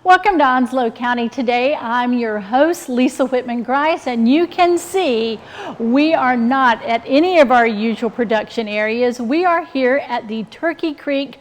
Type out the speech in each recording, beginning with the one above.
Welcome to Onslow County Today. I'm your host, Lisa Whitman-Grice, and you can see we are not at any of our usual production areas. We are here at the Turkey Creek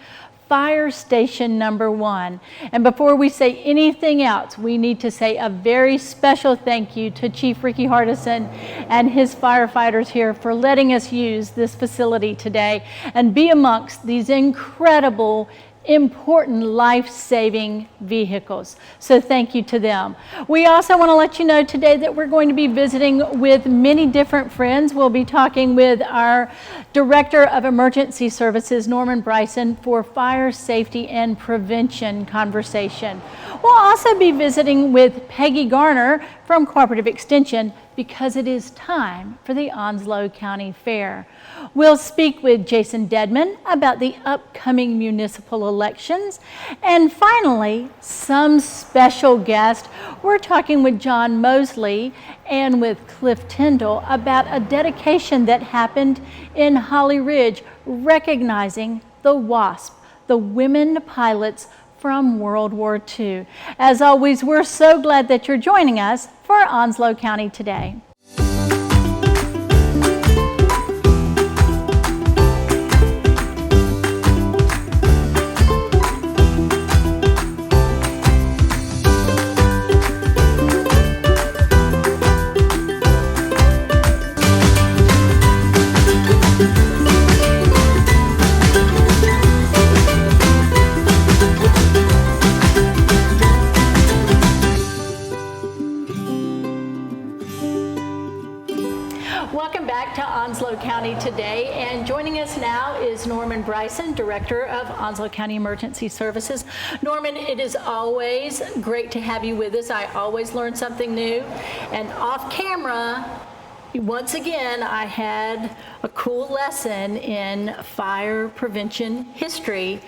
Fire Station number 1. And before we say anything else, we need to say a very special thank you to Chief Ricky Hardison and his firefighters here for letting us use this facility today and be amongst these incredible important life-saving vehicles. So thank you to them. We also want to let you know today that we're going to be visiting with many different friends. We'll be talking with our Director of Emergency Services, Norman Bryson, for fire safety and prevention conversation. We'll also be visiting with Peggy Garner from Cooperative Extension because it is time for the Onslow County Fair. We'll speak with Jason Dedman about the upcoming municipal elections. And finally, some special guest. We're talking with John Mosely and with Cliff Tyndall about a dedication that happened in Holly Ridge, recognizing the WASP, the women pilots from World War II. As always, we're so glad that you're joining us for Onslow County Today. Welcome back to Onslow County Today, and joining us now is Norman Bryson, Director of Onslow County Emergency Services. Norman, it is always great to have you with us. I always learn something new, and off camera, once again, I had a cool lesson in fire prevention history.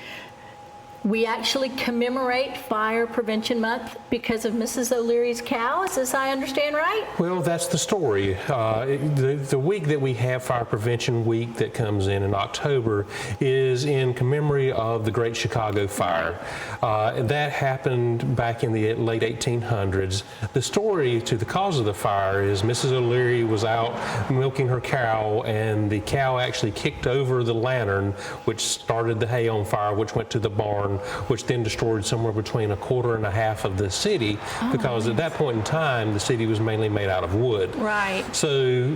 We actually commemorate Fire Prevention Month because of Mrs. O'Leary's cow. Is this, I understand, right? Well, that's the story. The week that we have Fire Prevention Week that comes in October is in commemory of the Great Chicago Fire. That happened back in the late 1800s. The story to the cause of the fire is Mrs. O'Leary was out milking her cow, and the cow actually kicked over the lantern, which started the hay on fire, which went to the barn, which then destroyed somewhere between 1/4 and 1/2 of the city, because at that point in time, the city was mainly made out of wood. Right. So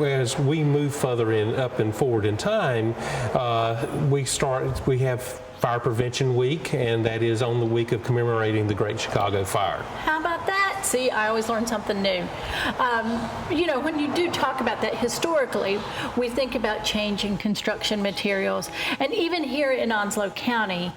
as we move further up and forward in time, we have Fire Prevention Week, and that is on the week of commemorating the Great Chicago Fire. How about that? See, I always learn something new. You know, when you do talk about that historically, we think about changing construction materials. And even here in Onslow County,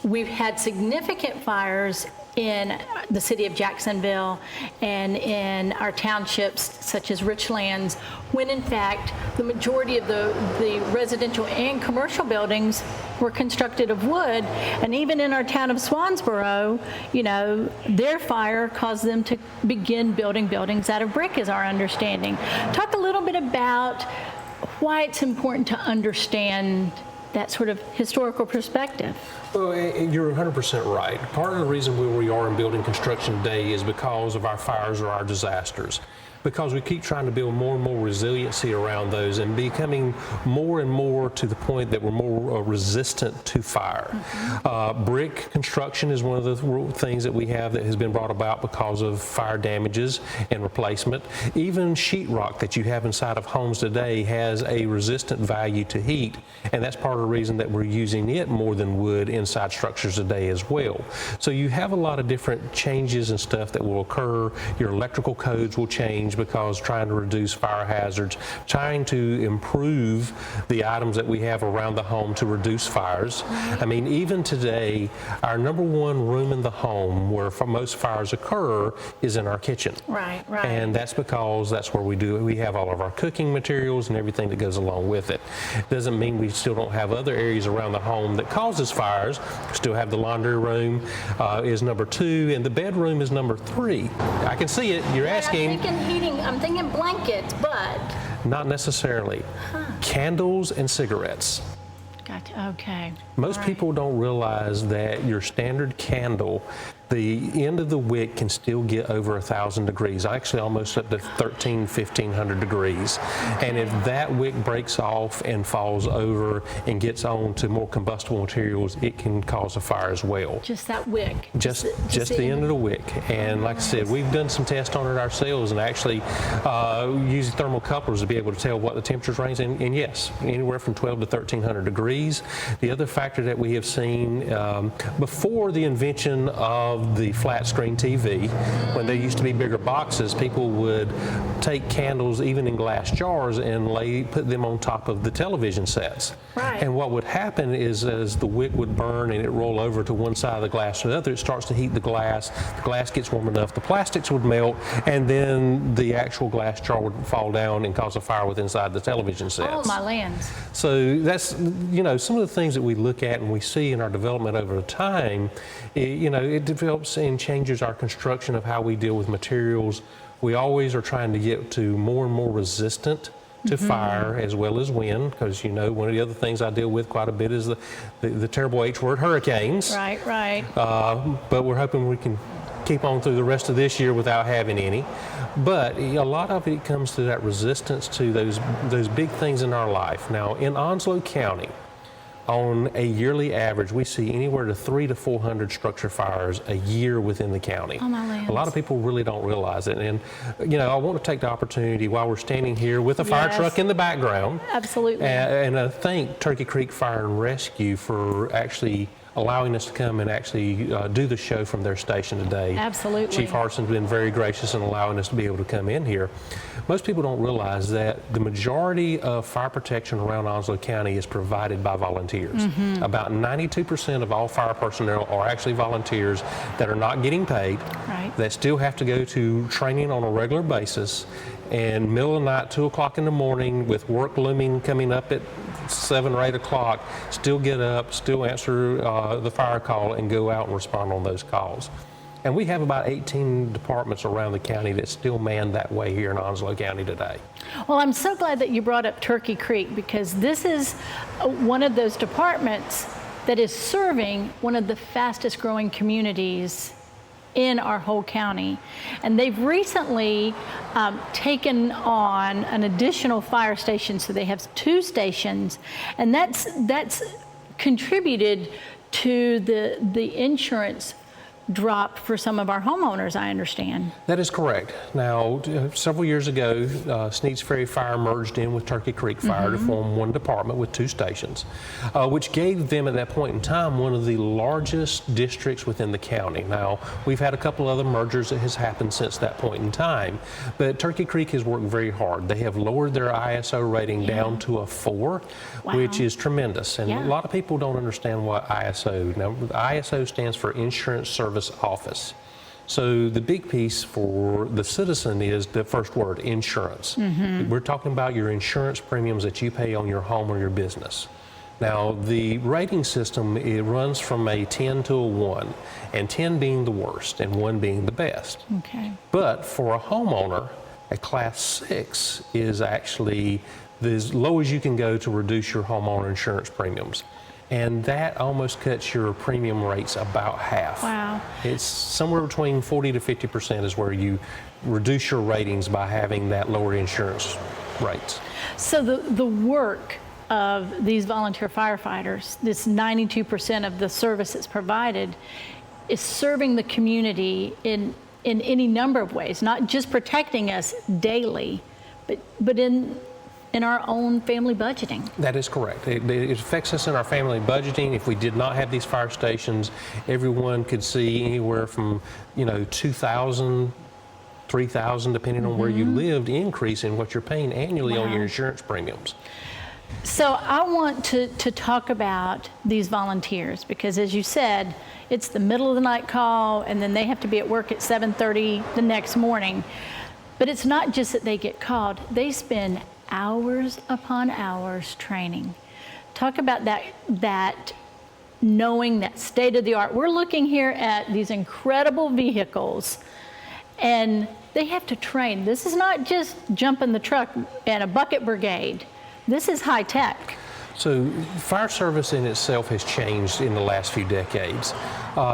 we've had significant fires in the city of Jacksonville and in our townships such as Richlands, when in fact the majority of the residential and commercial buildings were constructed of wood. And even in our town of Swansboro, you know, their fire caused them to begin building buildings out of brick, is our understanding. Talk a little bit about why it's important to understand that sort of historical perspective. Well, you're 100% right. Part of the reason where we are in building construction today is because of our fires or our disasters. Because we keep trying to build more and more resiliency around those and becoming more and more to the point that we're more resistant to fire. Brick construction is one of the things that we have that has been brought about because of fire damages and replacement. Even sheetrock that you have inside of homes today has a resistant value to heat, and that's part of the reason that we're using it more than wood inside structures today as well. So you have a lot of different changes and stuff that will occur. Your electrical codes will change because trying to reduce fire hazards, trying to improve the items that we have around the home to reduce fires. I mean, even today, our number one room in the home where most fires occur is in our kitchen. Right, right. And that's because that's where we have all of our cooking materials and everything that goes along with it. Doesn't mean we still don't have other areas around the home that causes fires. We still have the laundry room is number 2, and the bedroom is number 3. I can see it. You're asking. I'm thinking blankets, but not necessarily. Candles and cigarettes. Gotcha. Okay. Most people don't realize that your standard candle the end of the wick can still get over 1,000 degrees, actually almost up to 1,500 degrees. And if that wick breaks off and falls over and gets on to more combustible materials, it can cause a fire as well. Just that wick? Just the end of the wick. And like I said, we've done some tests on it ourselves and actually using thermal couplers to be able to tell what the temperature's range. And yes, anywhere from 12 to 1,300 degrees. The other factor that we have seen before the invention of the flat screen TV, when there used to be bigger boxes, people would take candles even in glass jars and put them on top of the television sets. Right. And what would happen is as the wick would burn and it roll over to one side of the glass to the other, it starts to heat the glass gets warm enough, the plastics would melt, and then the actual glass jar would fall down and cause a fire within inside the television sets. Oh, my lands. So that's, some of the things that we look at and we see in our development over time, it develops and changes our construction of how we deal with materials. We always are trying to get to more and more resistant to fire as well as wind, because one of the other things I deal with quite a bit is the terrible H word, hurricanes. Right. But we're hoping we can keep on through the rest of this year without having any. But a lot of it comes to that resistance to those big things in our life. Now, in Onslow County, on a yearly average, we see anywhere to 300 to 400 structure fires a year within the county. Oh, my lands. A lot of people really don't realize it. And, I want to take the opportunity while we're standing here with a fire truck in the background. Absolutely. And I thank Turkey Creek Fire and Rescue for actually allowing us to come and actually do the show from their station today. Absolutely. Chief Harson's been very gracious in allowing us to be able to come in here. Most people don't realize that the majority of fire protection around Onslow County is provided by volunteers. About 92% of all fire personnel are actually volunteers that are not getting paid, that still have to go to training on a regular basis, and middle of the night, 2 o'clock in the morning, with work looming coming up at 7 or 8 o'clock, still get up, still answer the fire call and go out and respond on those calls. And we have about 18 departments around the county that still man that way here in Onslow County today. Well, I'm so glad that you brought up Turkey Creek, because this is one of those departments that is serving one of the fastest growing communities in our whole county. And they've recently taken on an additional fire station, so they have 2 stations, and that's contributed to the insurance drop for some of our homeowners, I understand. That is correct. Now, several years ago, Sneads Ferry Fire merged in with Turkey Creek Fire to form one department with 2 stations, which gave them at that point in time one of the largest districts within the county. Now, we've had a couple other mergers that has happened since that point in time, but Turkey Creek has worked very hard. They have lowered their ISO rating down to a 4, which is tremendous. And a lot of people don't understand what ISO. Now, the ISO stands for Insurance Service Office. So the big piece for the citizen is the first word, insurance. We're talking about your insurance premiums that you pay on your home or your business. Now, the rating system, it runs from a 10 to a 1, and 10 being the worst and 1 being the best. Okay. But for a homeowner, a class 6 is actually as low as you can go to reduce your homeowner insurance premiums. And that almost cuts your premium rates about half. Wow. It's somewhere between 40 to 50% is where you reduce your ratings by having that lower insurance rates. So the work of these volunteer firefighters, this 92% of the service that's provided, is serving the community in any number of ways, not just protecting us daily, but in our own family budgeting. That is correct. It affects us in our family budgeting. If we did not have these fire stations, everyone could see anywhere from, $2,000, $3,000, depending on where you lived, increase in what you're paying annually on your insurance premiums. So I want to talk about these volunteers, because as you said, it's the middle of the night call, and then they have to be at work at 7:30 the next morning. But it's not just that they get called, they spend hours upon hours training. Talk about that knowing that state of the art. We're looking here at these incredible vehicles, and they have to train. This is not just jump in the truck and a bucket brigade. This is high tech. So fire service in itself has changed in the last few decades.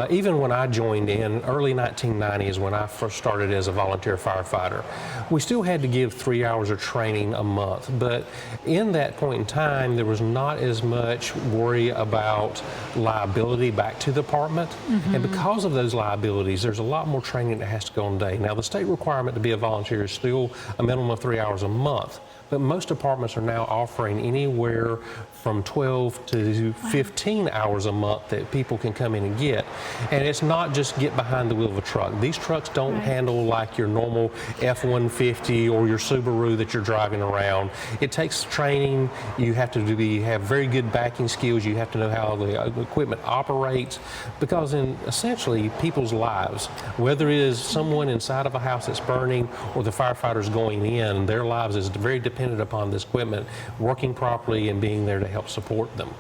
Even when I joined in, early 1990s, when I first started as a volunteer firefighter, we still had to give 3 hours of training a month. But in that point in time, there was not as much worry about liability back to the department. And because of those liabilities, there's a lot more training that has to go on a day. Now, the state requirement to be a volunteer is still a minimum of 3 hours a month. But most departments are now offering anywhere from 12 to 15 hours a month that people can come in and get. And it's not just get behind the wheel of a truck. These trucks don't handle like your normal F-150 or your Subaru that you're driving around. It takes training. You have to have very good backing skills. You have to know how the equipment operates, because in essentially people's lives, whether it is someone inside of a house that's burning or the firefighters going in, their lives is very dependent upon this equipment working properly and being there to help support them.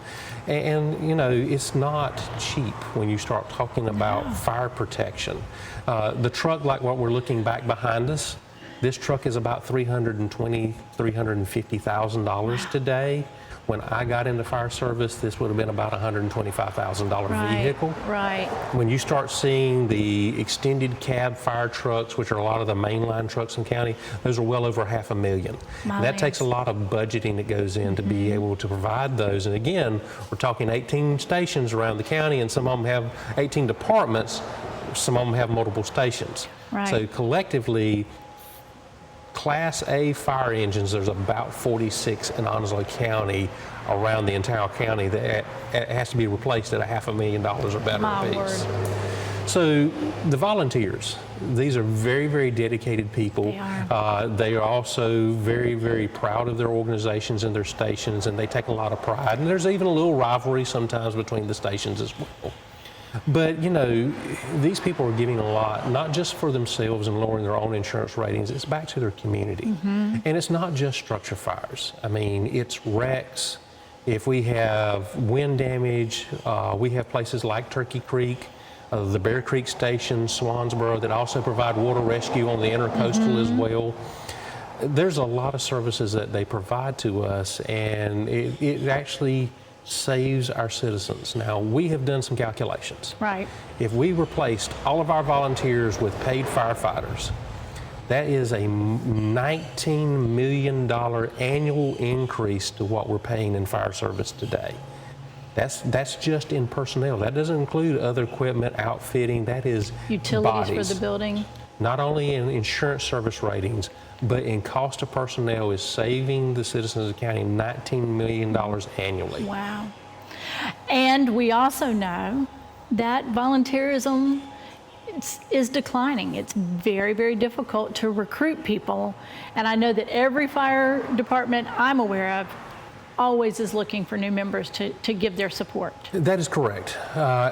And you know, it's not cheap when you start talking about fire protection. The truck, like what we're looking back behind us, this truck is about $320,000, $350,000 today. When I got into fire service, this would have been about a $125,000 vehicle. Right. When you start seeing the extended cab fire trucks, which are a lot of the mainline trucks in county, those are well over $500,000. That takes a lot of budgeting that goes in to be able to provide those. And again, we're talking 18 stations around the county, and some of them have 18 departments. Some of them have multiple stations. Right. So collectively, Class A fire engines, there's about 46 in Onslow County, around the entire county, that it has to be replaced at $500,000 or better apiece. So the volunteers, these are very, very dedicated people. They are also very, very proud of their organizations and their stations, and they take a lot of pride. And there's even a little rivalry sometimes between the stations as well. But, you know, these people are giving a lot, not just for themselves and lowering their own insurance ratings, it's back to their community. And it's not just structure fires. I mean, it's wrecks. If we have wind damage, we have places like Turkey Creek, the Bear Creek Station, Swansboro, that also provide water rescue on the intercoastal as well. There's a lot of services that they provide to us, and it actually saves our citizens. Now, we have done some calculations. Right. If we replaced all of our volunteers with paid firefighters, that is a $19 million annual increase to what we're paying in fire service today. That's just in personnel. That doesn't include other equipment, outfitting. That is utilities bodies. For the building. Not only in insurance service ratings, but in cost of personnel is saving the citizens of the county $19 million annually. Wow. And we also know that volunteerism is declining. It's very, very difficult to recruit people. And I know that every fire department I'm aware of always is looking for new members to give their support. That is correct.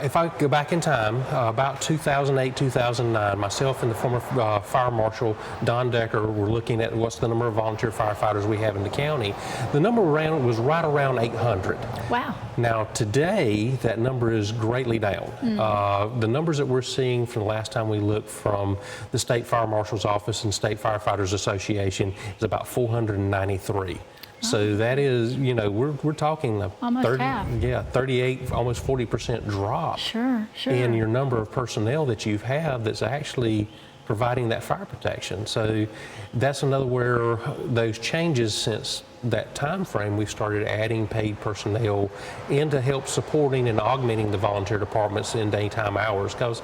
If I go back in time, about 2008, 2009, myself and the former fire marshal, Don Decker, were looking at what's the number of volunteer firefighters we have in the county. The number was right around 800. Wow. Now today, that number is greatly down. The numbers that we're seeing from the last time we looked from the State Fire Marshal's Office and State Firefighters Association is about 493. So that is, you know, we're talking almost half. 38, almost 40% drop in your number of personnel that you have that's actually providing that fire protection. So that's another where those changes since that time frame, we've started adding paid personnel in to help supporting and augmenting the volunteer departments in daytime hours, because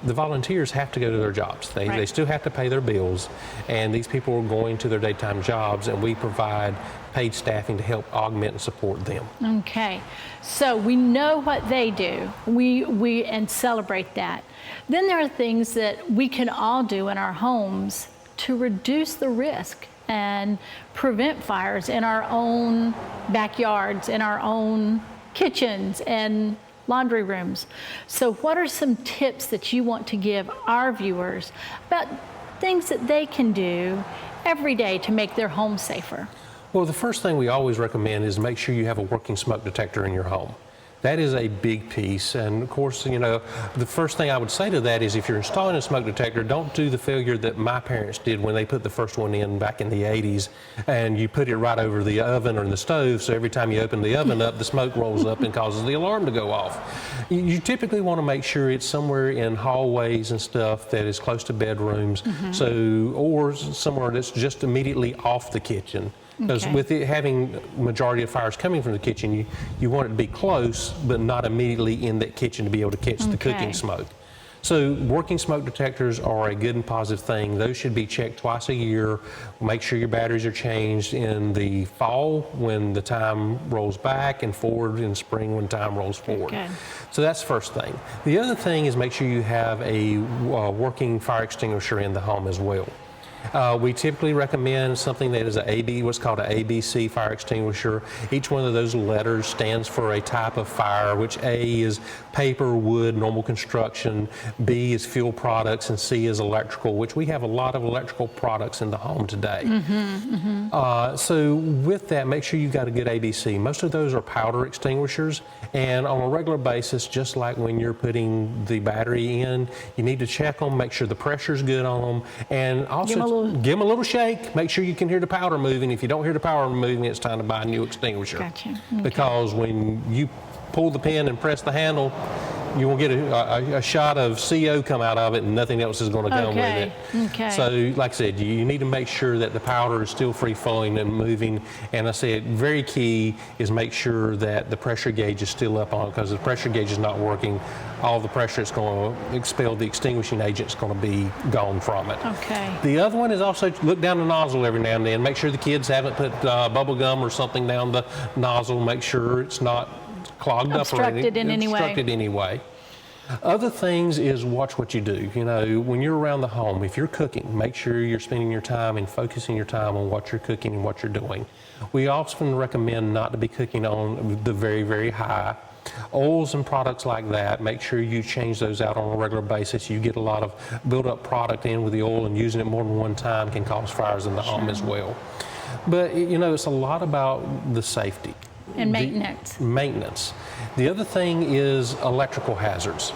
the volunteers have to go to their jobs. They still have to pay their bills, and these people are going to their daytime jobs, and we provide paid staffing to help augment and support them. Okay, so we know what they do, we and celebrate that. Then there are things that we can all do in our homes to reduce the risk and prevent fires in our own backyards, in our own kitchens and laundry rooms. So what are some tips that you want to give our viewers about things that they can do every day to make their home safer? Well, the first thing we always recommend is make sure you have a working smoke detector in your home. That is a big piece, and of course, you know, the first thing I would say to that is if you're installing a smoke detector, don't do the failure that my parents did when they put the first one in back in the 80s, and you put it right over the oven or the stove, so every time you open the oven up, the smoke rolls up and causes the alarm to go off. You typically want to make sure it's somewhere in hallways and stuff that is close to bedrooms, or somewhere that's just immediately off the kitchen. Because with it having majority of fires coming from the kitchen, you want it to be close, but not immediately in that kitchen to be able to catch the cooking smoke. So working smoke detectors are a good and positive thing. Those should be checked twice a year. Make sure your batteries are changed in the fall when the time rolls back, and forward in spring when time rolls forward. So that's the first thing. The other thing is make sure you have a working fire extinguisher in the home as well. We typically recommend something that is what's called an ABC fire extinguisher. Each one of those letters stands for a type of fire, which A is paper, wood, normal construction, B is fuel products, and C is electrical, which we have a lot of electrical products in the home today. So with that, make sure you've got a good ABC. Most of those are powder extinguishers, and on a regular basis, just like when you're putting the battery in, you need to check them, make sure the pressure's good on them, and also give them a little shake. Make sure you can hear the powder moving. If you don't hear the powder moving, it's time to buy a new extinguisher. Because when you pull the pin and press the handle, you will get a shot of CO come out of it, and nothing else is going to come with it. So like I said, you need to make sure that the powder is still free flowing and moving. And I said very key is make sure that the pressure gauge is still up on it, because if the pressure gauge is not working, all the pressure it's going to expel, the extinguishing agent is going to be gone from it. The other one is also look down the nozzle every now and then. Make sure the kids haven't put bubble gum or something down the nozzle. Make sure it's not clogged up or obstructed in any way. Other things is watch what you do. You know, when you're around the home, if you're cooking, make sure you're spending your time and focusing your time on what you're cooking and what you're doing. We often recommend not to be cooking on the very, very high. Oils and products like that, make sure you change those out on a regular basis. You get a lot of built-up product in with the oil, and using it more than one time can cause fires in the home as well. But, you know, it's a lot about the safety. And maintenance. The other thing is electrical hazards.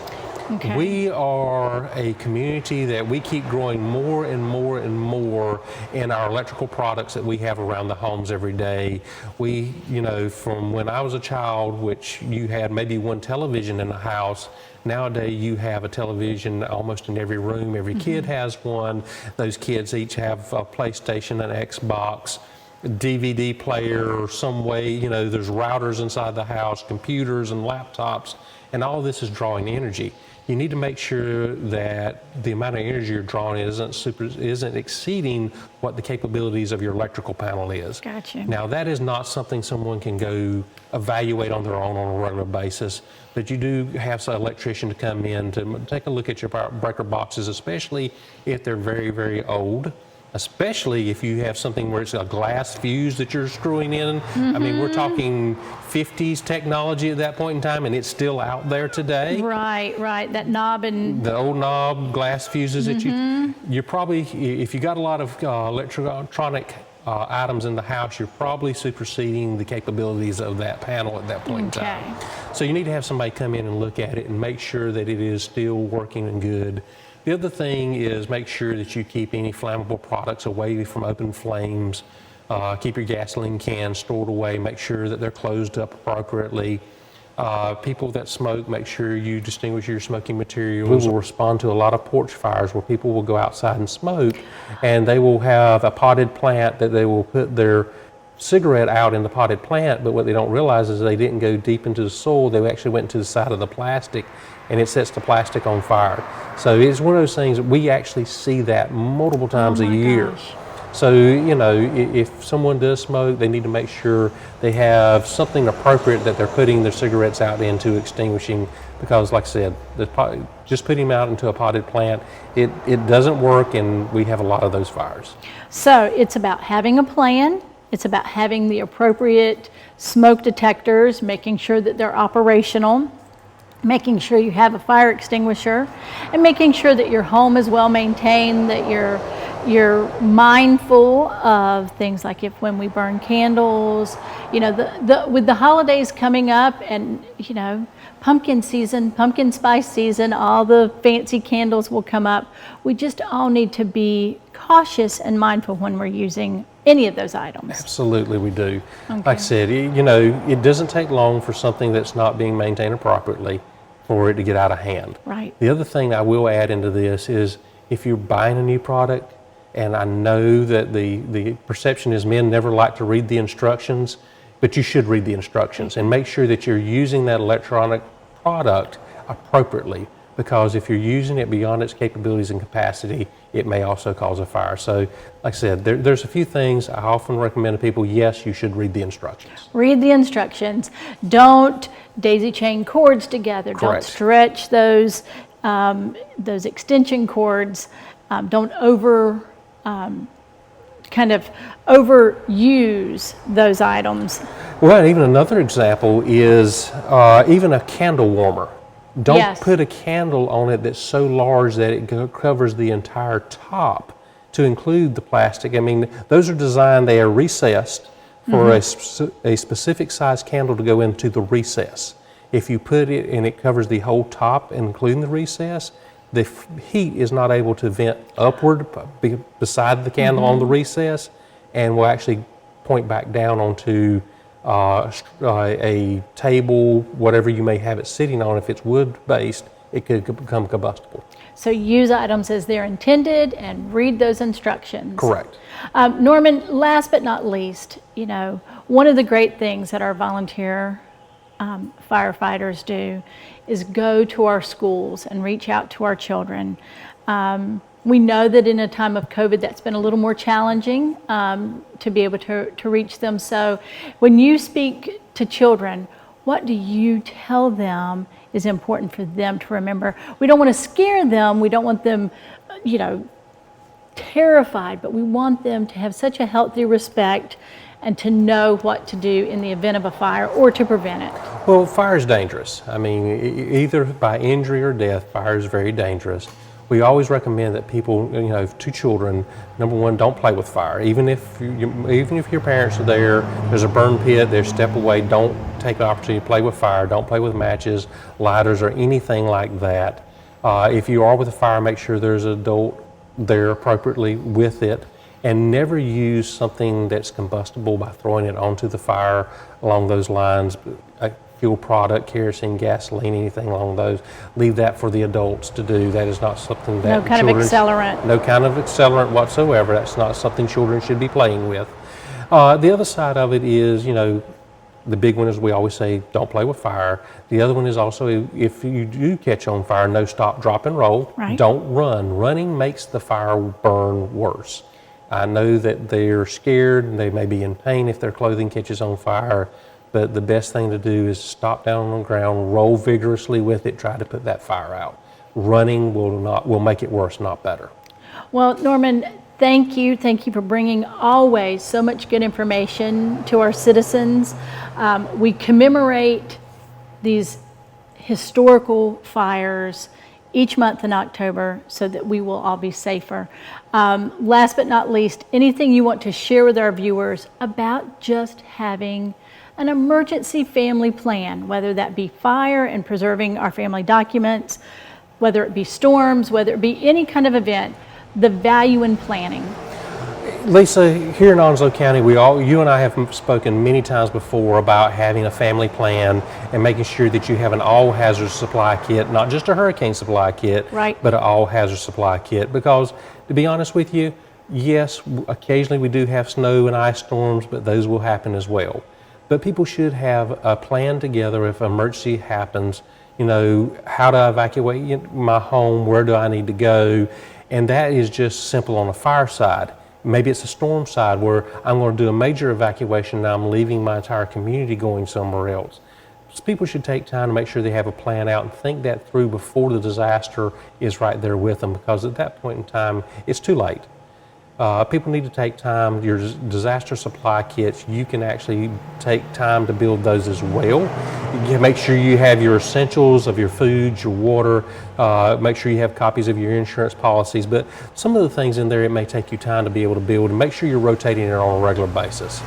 We are a community that we keep growing more and more and more in our electrical products that we have around the homes every day. We, you know, from when I was a child, which you had maybe one television in the house, nowadays you have a television almost in every room. Every kid has one. Those kids each have a PlayStation, an Xbox, DVD player, or some way, you know, there's routers inside the house, computers and laptops, and all this is drawing energy. You need to make sure that the amount of energy you're drawing isn't exceeding what the capabilities of your electrical panel is. Now, that is not something someone can go evaluate on their own on a regular basis, but you do have some electrician to come in to take a look at your breaker boxes, especially if they're very, very old. Especially if you have something where it's a glass fuse that you're screwing in. I mean, we're talking 50s technology at that point in time, and it's still out there today. Right. That knob and the old knob glass fuses that you're probably, if you got a lot of electronic items in the house, you're probably superseding the capabilities of that panel at that point in time. So you need to have somebody come in and look at it and make sure that it is still working and good. The other thing is make sure that you keep any flammable products away from open flames. Keep your gasoline cans stored away. Make sure that they're closed up appropriately. People that smoke, make sure you distinguish your smoking materials. We will respond to a lot of porch fires where people will go outside and smoke, and they will have a potted plant that they will put their cigarette out in the potted plant, but what they don't realize is they didn't go deep into the soil. They actually went into the side of the plastic, and it sets the plastic on fire. So it's one of those things that we actually see that multiple times a year. So, you know, if someone does smoke, they need to make sure they have something appropriate that they're putting their cigarettes out into extinguishing, because like I said, just putting them out into a potted plant, it doesn't work, and we have a lot of those fires. So it's about having a plan. It's about having the appropriate smoke detectors, making sure that they're operational. making sure you have a fire extinguisher, and making sure that your home is well maintained, that you're mindful of things like when we burn candles, with the holidays coming up, and pumpkin season, pumpkin spice season, all the fancy candles will come up. We just all need to be cautious and mindful when we're using any of those items. Absolutely, we do. Okay. Like I said, it doesn't take long for something that's not being maintained appropriately for it to get out of hand. Right. The other thing I will add into this is if you're buying a new product, and I know that the perception is men never like to read the instructions, but you should read the instructions and make sure that you're using that electronic product appropriately, because if you're using it beyond its capabilities and capacity, it may also cause a fire. So, like I said, there's a few things I often recommend to people. Yes, you should read the instructions. Read the instructions. Don't daisy chain cords together. Correct. Don't stretch those extension cords. Don't overuse those items. Well, even another example is even a candle warmer. Don't Yes. put a candle on it that's so large that it covers the entire top to include the plastic. I mean, those are designed, they are recessed for a specific size candle to go into the recess. If you put it and it covers the whole top, including the recess, the heat is not able to vent upward beside the candle on the recess, and will actually point back down onto a table, whatever you may have it sitting on. If it's wood-based, it could become combustible. So use items as they're intended and read those instructions. Correct. Norman, last but not least, one of the great things that our volunteer firefighters do is go to our schools and reach out to our children. We know that in a time of COVID, that's been a little more challenging to be able to reach them. So when you speak to children, what do you tell them is important for them to remember? We don't want to scare them. We don't want them, terrified, but we want them to have such a healthy respect and to know what to do in the event of a fire or to prevent it. Well, fire is dangerous. I mean, either by injury or death, fire is very dangerous. We always recommend that people, to children, number one, don't play with fire. Even if your parents are there, there's a burn pit, there's step away, don't take the opportunity to play with fire. Don't play with matches, lighters, or anything like that. If you are with a fire, make sure there's an adult there appropriately with it. And never use something that's combustible by throwing it onto the fire along those lines. A fuel product, kerosene, gasoline, anything along those. Leave that for the adults to do. That is not something that No kind of accelerant. No kind of accelerant whatsoever. That's not something children should be playing with. The other side of it is, the big one is we always say don't play with fire. The other one is also if you do catch on fire, no stop, drop, and roll. Right. Don't run. Running makes the fire burn worse. I know that they're scared and they may be in pain if their clothing catches on fire, but the best thing to do is stop down on the ground, roll vigorously with it, try to put that fire out. Running will make it worse, not better. Well, Norman, thank you. Thank you for bringing always so much good information to our citizens. We commemorate these historical fires each month in October so that we will all be safer. Last but not least, anything you want to share with our viewers about just having an emergency family plan, whether that be fire and preserving our family documents, whether it be storms, whether it be any kind of event, the value in planning. Lisa, here in Onslow County, you and I have spoken many times before about having a family plan and making sure that you have an all-hazard supply kit, not just a hurricane supply kit, right, but an all-hazard supply kit. Because, to be honest with you, yes, occasionally we do have snow and ice storms, but those will happen as well. But people should have a plan together if an emergency happens, how to evacuate my home, where do I need to go, and that is just simple on the fire side. Maybe it's a storm side where I'm going to do a major evacuation and I'm leaving my entire community going somewhere else. So people should take time to make sure they have a plan out and think that through before the disaster is right there with them, because at that point in time, it's too late. People need to take time. Your disaster supply kits, you can actually take time to build those as well. You make sure you have your essentials of your food, your water, make sure you have copies of your insurance policies, but some of the things in there, it may take you time to be able to build, and make sure you're rotating it on a regular basis.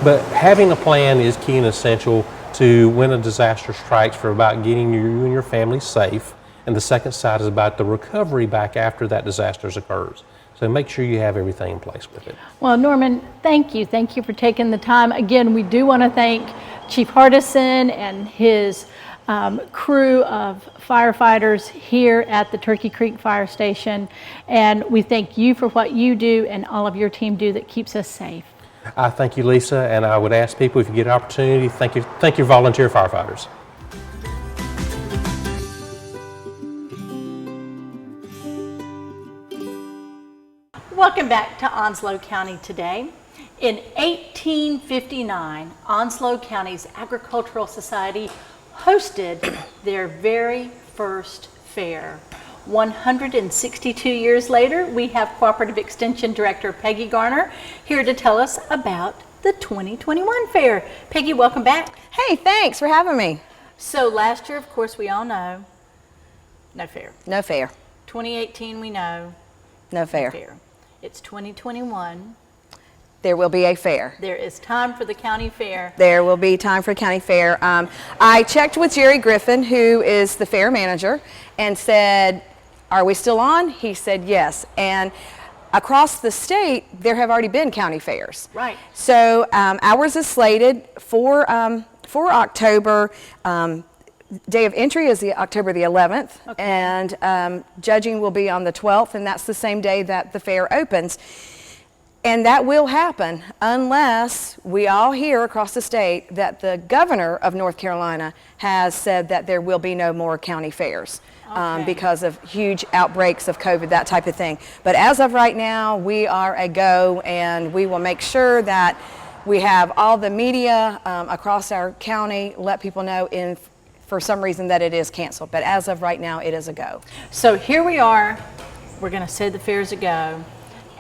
But having a plan is key and essential to when a disaster strikes, for about getting you and your family safe, and the second side is about the recovery back after that disaster occurs. So make sure you have everything in place with it. Well, Norman, thank you. Thank you for taking the time. Again, we do want to thank Chief Hardison and his crew of firefighters here at the Turkey Creek Fire Station. And we thank you for what you do and all of your team do that keeps us safe. I thank you, Lisa, and I would ask people, if you get an opportunity, thank your volunteer firefighters. Welcome back to Onslow County Today. In 1859, Onslow County's Agricultural Society hosted their very first fair. 162 years later, we have Cooperative Extension Director Peggy Garner here to tell us about the 2021 fair. Peggy, welcome back. Hey, thanks for having me. So last year, of course, we all know, no fair. No fair. 2018, we know, No fair. no fair. It's 2021. There will be a fair. There is time for the county fair. There will be time for county fair. I checked with Jerry Griffin, who is the fair manager, and said, are we still on? He said yes. And across the state, there have already been county fairs. Right. So ours is slated for October. Day of entry is October the 11th, Okay. and judging will be on the 12th, and that's the same day that the fair opens. And that will happen unless we all hear across the state that the governor of North Carolina has said that there will be no more county fairs. Okay. Because of huge outbreaks of COVID, that type of thing. But as of right now, we are a go, and we will make sure that we have all the media across our county let people know for some reason that it is canceled. But as of right now, it is a go. So here we are. We're going to say the fair's a go.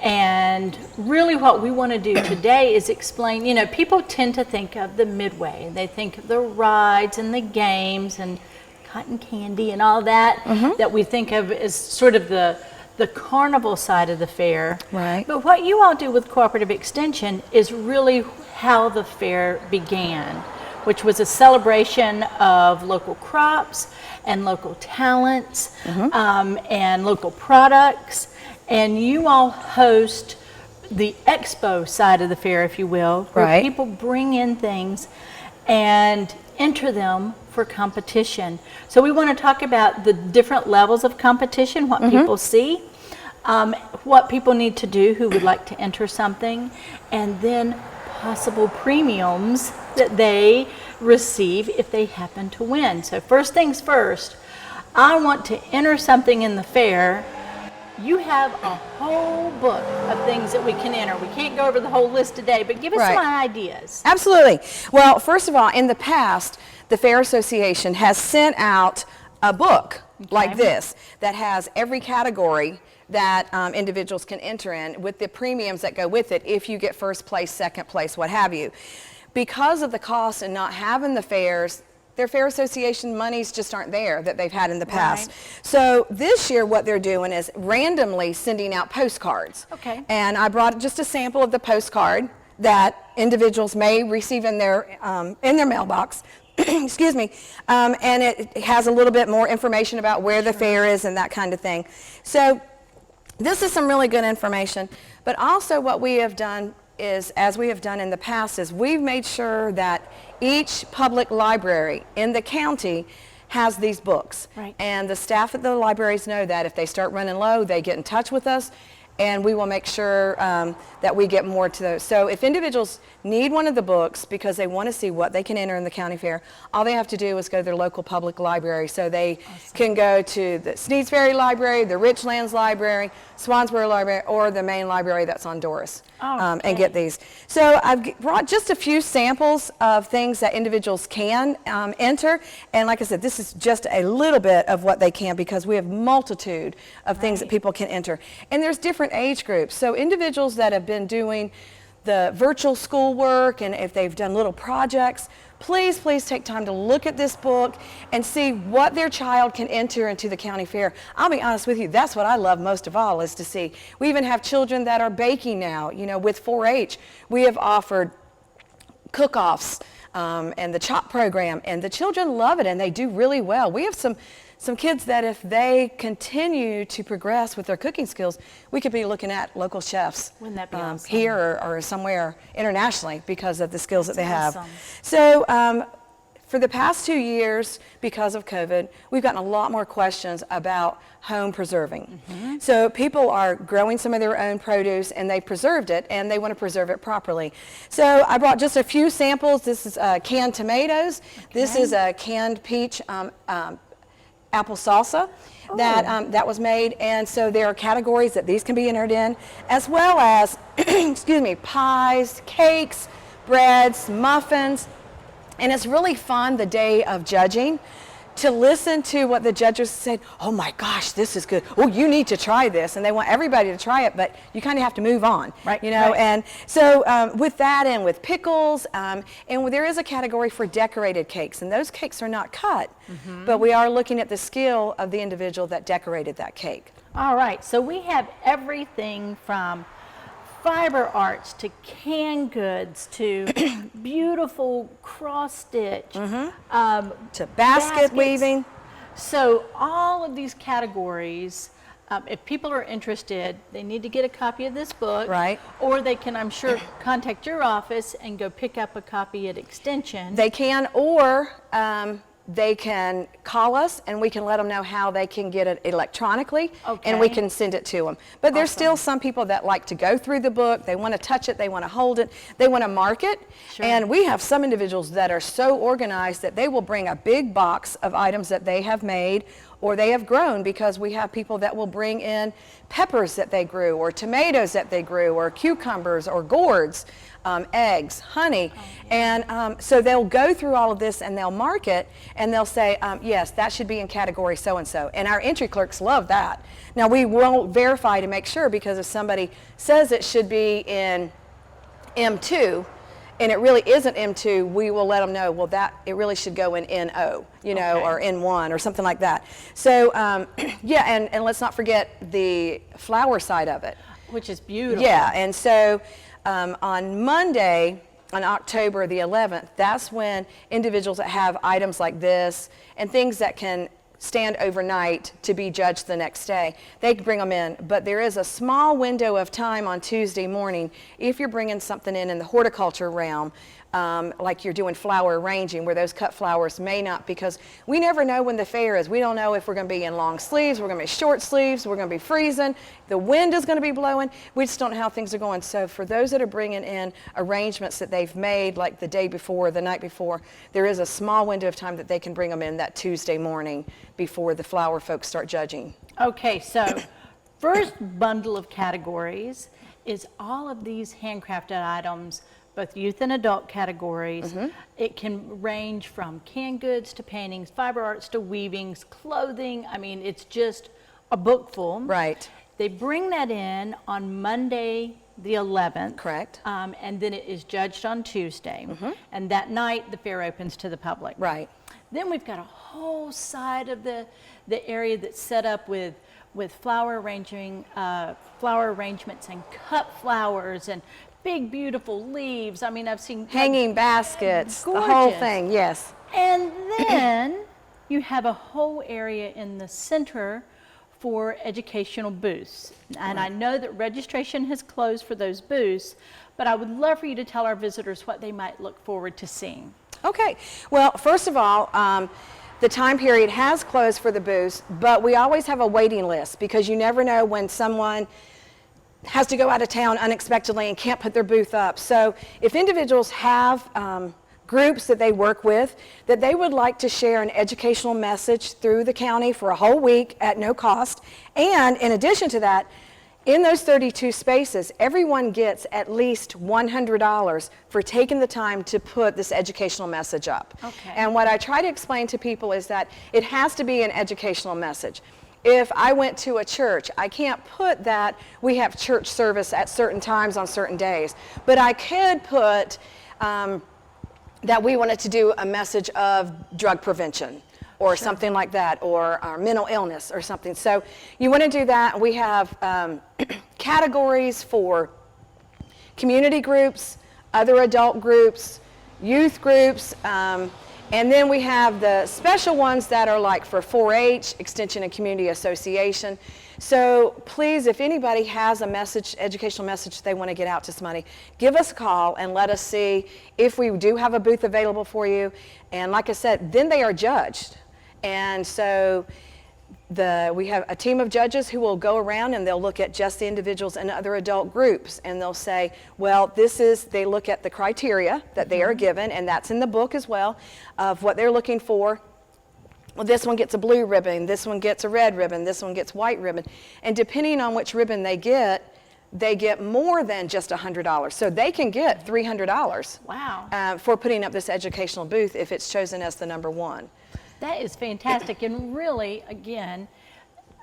And really what we want to do today is explain, people tend to think of the Midway. They think of the rides and the games and cotton candy and all that, that we think of as sort of the carnival side of the fair. Right. But what you all do with Cooperative Extension is really how the fair began, which was a celebration of local crops and local talents and local products. And you all host the expo side of the fair, if you will, where Right. people bring in things and enter them for competition. So we want to talk about the different levels of competition, what people see, what people need to do who would like to enter something, and then possible premiums that they receive if they happen to win. So first things first, I want to enter something in the fair. You have a whole book of things that we can enter. We can't go over the whole list today, but give us Right. some ideas. Absolutely. Well, first of all, in the past, the Fair Association has sent out a book like this that has every category that individuals can enter in with the premiums that go with it if you get first place, second place, what have you. Because of the cost and not having the fairs, their Fair Association monies just aren't there that they've had in the past. Right. So this year what they're doing is randomly sending out postcards. Okay. And I brought just a sample of the postcard that individuals may receive in their mailbox. Excuse me. And it has a little bit more information about where the fair is and that kind of thing. So this is some really good information. But also what we have done is, as we have done in the past, is we've made sure that each public library in the county has these books. Right. And the staff at the libraries know that if they start running low, they get in touch with us, and we will make sure that we get more to those. So if individuals need one of the books because they want to see what they can enter in the county fair, all they have to do is go to their local public library. So they can go to the Sneads Ferry Library, the Richlands Library, Swansboro Library, or the main library that's on Doris, and get these. So I've brought just a few samples of things that individuals can enter. And like I said, this is just a little bit of what they can, because we have multitude of things that people can enter. And there's different different age groups. So individuals that have been doing the virtual schoolwork, and if they've done little projects, please take time to look at this book and see what their child can enter into the county fair. I'll be honest with you, that's what I love most of all, is to see. We even have children that are baking now, you know, with 4-H. We have offered cook-offs and the CHOP program, and the children love it and they do really well. We have some kids that if they continue to progress with their cooking skills, we could be looking at local chefs. Wouldn't that be awesome? Here or somewhere internationally because of the skills that they have. Awesome. So for the past 2 years, because of COVID, we've gotten a lot more questions about home preserving. So people are growing some of their own produce and they preserved it and they want to preserve it properly. So I brought just a few samples. This is canned tomatoes. This is a canned peach apple salsa that was made, and so there are categories that these can be entered in, as well as excuse me, pies, cakes, breads, muffins. And it's really fun the day of judging to listen to what the judges said. Oh my gosh, this is good. Oh, you need to try this. And they want everybody to try it, but you kind of have to move on. Right. You know, right. and so with that and with pickles, and there is a category for decorated cakes, and those cakes are not cut, but we are looking at the skill of the individual that decorated that cake. All right, so we have everything from fiber arts to canned goods to beautiful cross stitch To basket baskets. weaving. So all of these categories, if people are interested, they need to get a copy of this book. Right. Or they can, I'm sure, contact your office and go pick up a copy at Extension. They can, or they can call us and we can let them know how they can get it electronically, and we Okay. can send it to them. But there's still some people that like to go through the book, they want to touch it, they want to hold it, they want to mark it. Sure. And we have some individuals that are so organized that they will bring a big box of items that they have made or they have grown, because we have people that will bring in peppers that they grew, or tomatoes that they grew, or cucumbers, or gourds, eggs, honey. And so they'll go through all of this and they'll mark it and they'll say, yes, that should be in category so-and-so. And our entry clerks love that. Now we won't verify to make sure, because if somebody says it should be in M2 and it really isn't M2, we will let them know, well, that it really should go in NO, you know, Okay. or N1 or something like that. So yeah, and let's not forget the flower side of it. Which is beautiful. Yeah, and so on Monday, on October the 11th, that's when individuals that have items like this and things that can stand overnight to be judged the next day, they can bring them in. But there is a small window of time on Tuesday morning if you're bringing something in the horticulture realm, like you're doing flower arranging, where those cut flowers may not, because we never know when the fair is. We don't know if we're going to be in long sleeves, we're going to be short sleeves, we're going to be freezing, the wind is going to be blowing. We just don't know how things are going. So for those that are bringing in arrangements that they've made like the day before, the night before, there is a small window of time that they can bring them in that Tuesday morning before the flower folks start judging. Okay, so first bundle of categories is all of these handcrafted items, both youth and adult categories. It can range from canned goods to paintings, fiber arts to weavings, clothing. I mean, it's just a book full. Right. They bring that in on Monday the 11th. Correct. And then it is judged on Tuesday. And that night, the fair opens to the public. Right. Then we've got a whole side of the area that's set up with flower arrangement flower arrangements and cut flowers and big beautiful leaves. I mean, I've seen Hanging baskets, the whole Gorgeous. thing, yes. And then you have a whole area in the center for educational booths. And I know that registration has closed for those booths, but I would love for you to tell our visitors what they might look forward to seeing. Okay, well, first of all, the time period has closed for the booths, but we always have a waiting list, because you never know when someone has to go out of town unexpectedly and can't put their booth up. So if individuals have groups that they work with that they would like to share an educational message through the county for a whole week at no cost, and in addition to that, in those 32 spaces, everyone gets at least $100 for taking the time to put this educational message up. Okay. And what I try to explain to people is that it has to be an educational message. if I went to a church, I can't put that we have church service at certain times on certain days, but I could put that we wanted to do a message of drug prevention or something like that, or mental illness or something. So you want to do that. We have categories for community groups, other adult groups, youth groups, and then we have the special ones that are like for 4-H, Extension and Community Association. So please, if anybody has a message, educational message they want to get out to somebody, give us a call and let us see if we do have a booth available for you. And like I said, then they are judged. And so we have a team of judges who will go around and they'll look at just the individuals and other adult groups, and they'll say, well, they look at the criteria that they are given, and that's in the book as well, of what they're looking for. Well, this one gets a blue ribbon, this one gets a red ribbon, this one gets white ribbon. And depending on which ribbon they get more than just $100. So they can get $300 Wow. For putting up this educational booth if it's chosen as the number one. That is fantastic. And really, again,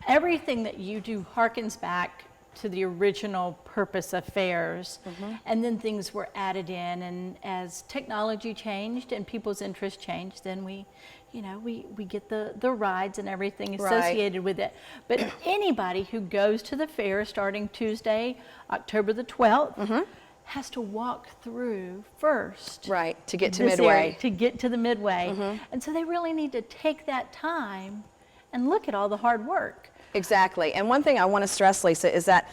everything that you do harkens back to the original purpose of fairs. And then things were added in. And as technology changed and people's interests changed, then we get the rides and everything associated with it. But anybody who goes to the fair starting Tuesday, October the 12th, has to walk through first. Right, to get to this Midway. area, to get to the Midway. And so they really need to take that time and look at all the hard work. Exactly. And one thing I want to stress, Lisa, is that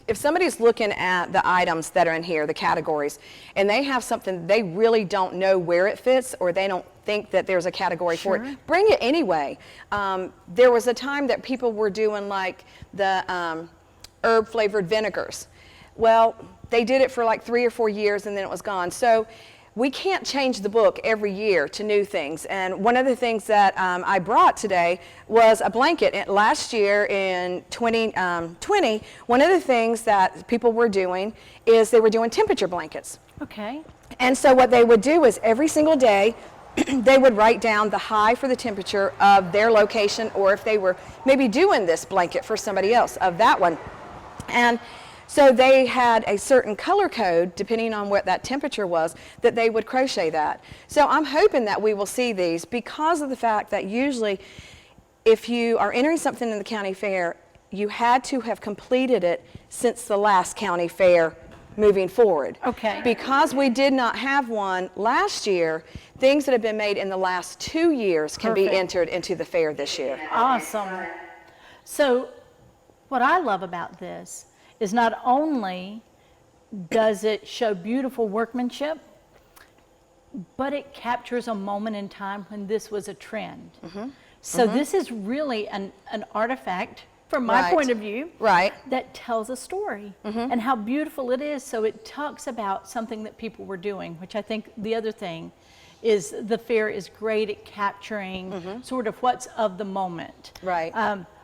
if somebody's looking at the items that are in here, the categories, and they have something they really don't know where it fits, or they don't think that there's a category for it, bring it anyway. There was a time that people were doing like the herb flavored vinegars. Well, they did it for like 3 or 4 years and then it was gone. So we can't change the book every year to new things. And one of the things that I brought today was a blanket. And last year in 2020, one of the things that people were doing is they were doing temperature blankets. Okay. And so what they would do is every single day, they would write down the high for the temperature of their location, or if they were maybe doing this blanket for somebody else, of that one. And so they had a certain color code, depending on what that temperature was, that they would crochet that. So I'm hoping that we will see these, because of the fact that usually if you are entering something in the county fair, you had to have completed it since the last county fair moving forward. Okay. Because we did not have one last year, things that have been made in the last 2 years can be entered into the fair this year. Awesome. So what I love about this is not only does it show beautiful workmanship, but it captures a moment in time when this was a trend. So this is really an artifact, from my point of view, that tells a story and how beautiful it is. So it talks about something that people were doing, which I think the other thing is the fair is great at capturing sort of what's of the moment.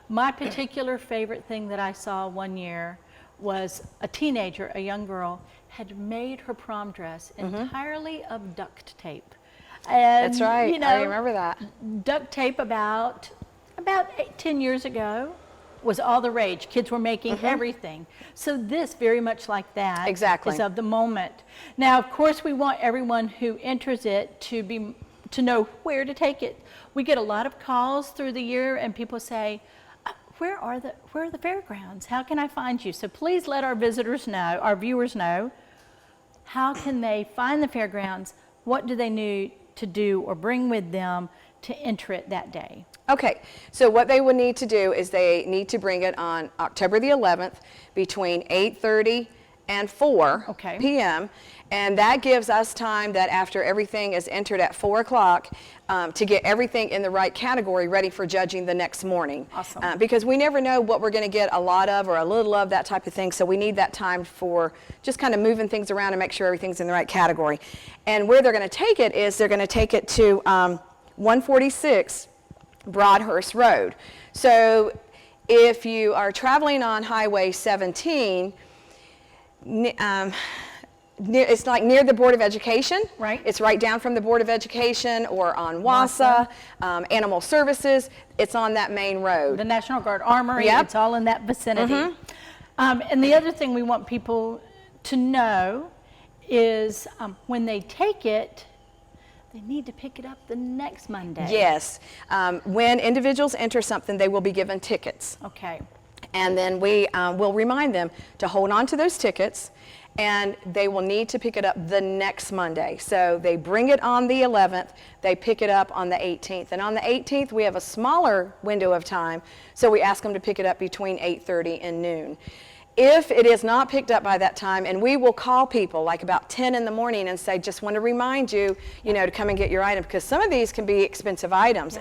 My particular favorite thing that I saw one year was a teenager, a young girl, had made her prom dress entirely of duct tape. And, That's right. You know, I remember that. Duct tape about 10 years ago was all the rage. Kids were making everything. So this, very much like that, is of the moment. Now, of course, we want everyone who enters it to know where to take it. We get a lot of calls through the year, and people say, where are the fairgrounds? How can I find you? So please let our visitors know, our viewers know, how can they find the fairgrounds? What do they need to do or bring with them to enter it that day? Okay, so what they would need to do is they need to bring it on October the 11th between 8:30 and 4 p.m. And that gives us time that after everything is entered at 4 o'clock to get everything in the right category ready for judging the next morning. Awesome. Because we never know what we're going to get a lot of or a little of, that type of thing. So we need that time for just kind of moving things around and make sure everything's in the right category. And where they're going to take it is they're going to take it to 146 Broadhurst Road. So if you are traveling on Highway 17, It's like near the Board of Education. Right. It's right down from the Board of Education or on WASA, Animal Services. It's on that main road. The National Guard Armory, Yep. it's all in that vicinity. And the other thing we want people to know is when they take it, they need to pick it up the next Monday. Yes. When individuals enter something, they will be given tickets. Okay. And then we will remind them to hold on to those tickets, and they will need to pick it up the next Monday. So they bring it on the 11th, they pick it up on the 18th. And on the 18th, we have a smaller window of time, so we ask them to pick it up between 8:30 and noon. If it is not picked up by that time, and we will call people like about 10 in the morning and say, just want to remind you, to come and get your item, because some of these can be expensive items,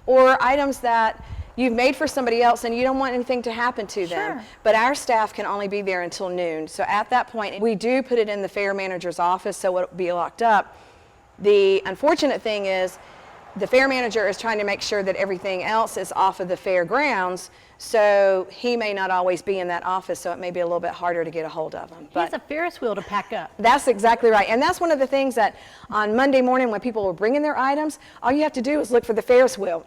or items that you've made for somebody else and you don't want anything to happen to them. Sure. But our staff can only be there until noon. So at that point, we do put it in the fair manager's office, so it'll be locked up. The unfortunate thing is the fair manager is trying to make sure that everything else is off of the fairgrounds, so he may not always be in that office, so it may be a little bit harder to get a hold of him. He has a Ferris wheel to pack up. That's exactly right. And that's one of the things that on Monday morning when people are bringing their items, all you have to do is look for the Ferris wheel.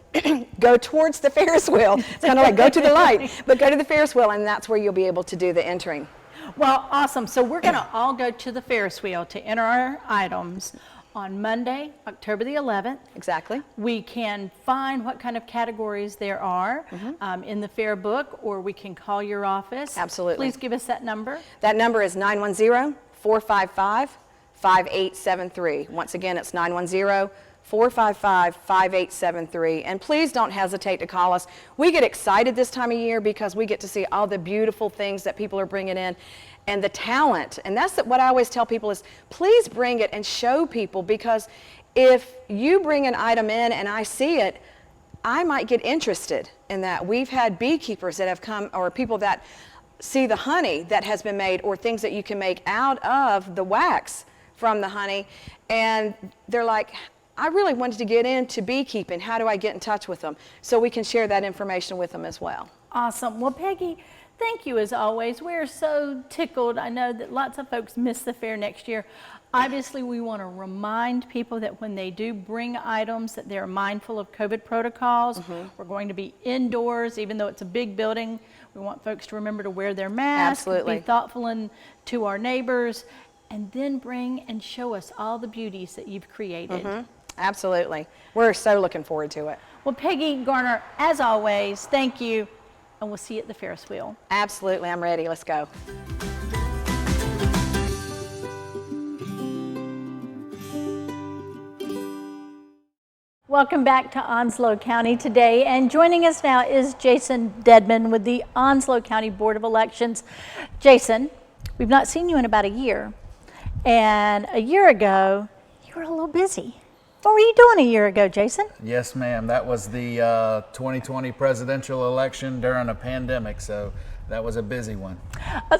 Go towards the Ferris wheel. It's kind of like go to the light, but go to the Ferris wheel, and that's where you'll be able to do the entering. Well, awesome. So we're going to all go to the Ferris wheel to enter our items on Monday, October the 11th. Exactly. We can find what kind of categories there are in the fair book, or we can call your office. Absolutely. Please give us that number. That number is 910-455-5873. Once again, it's 910-455-5873. And please don't hesitate to call us. We get excited this time of year because we get to see all the beautiful things that people are bringing in and the talent. And that's what I always tell people is please bring it and show people, because if you bring an item in and I see it, I might get interested in that. We've had beekeepers that have come, or people that see the honey that has been made, or things that you can make out of the wax from the honey, and they're like, I really wanted to get into beekeeping. How do I get in touch with them? So we can share that information with them as well. Awesome. Well, Peggy, thank you as always. We're so tickled. I know that lots of folks miss the fair next year. Obviously, we want to remind people that when they do bring items that they're mindful of COVID protocols. We're going to be indoors, even though it's a big building. We want folks to remember to wear their masks, Absolutely. be thoughtful to our neighbors, and then bring and show us all the beauties that you've created. Absolutely. We're so looking forward to it. Well, Peggy Garner, as always, thank you, and we'll see you at the Ferris wheel. Absolutely. I'm ready. Let's go. Welcome back to Onslow County today, and joining us now is Jason Dedman with the Onslow County Board of Elections. Jason, we've not seen you in about a year, and a year ago, you were a little busy. What were you doing a year ago, Jason? Yes, ma'am. That was the 2020 presidential election during a pandemic, so that was a busy one.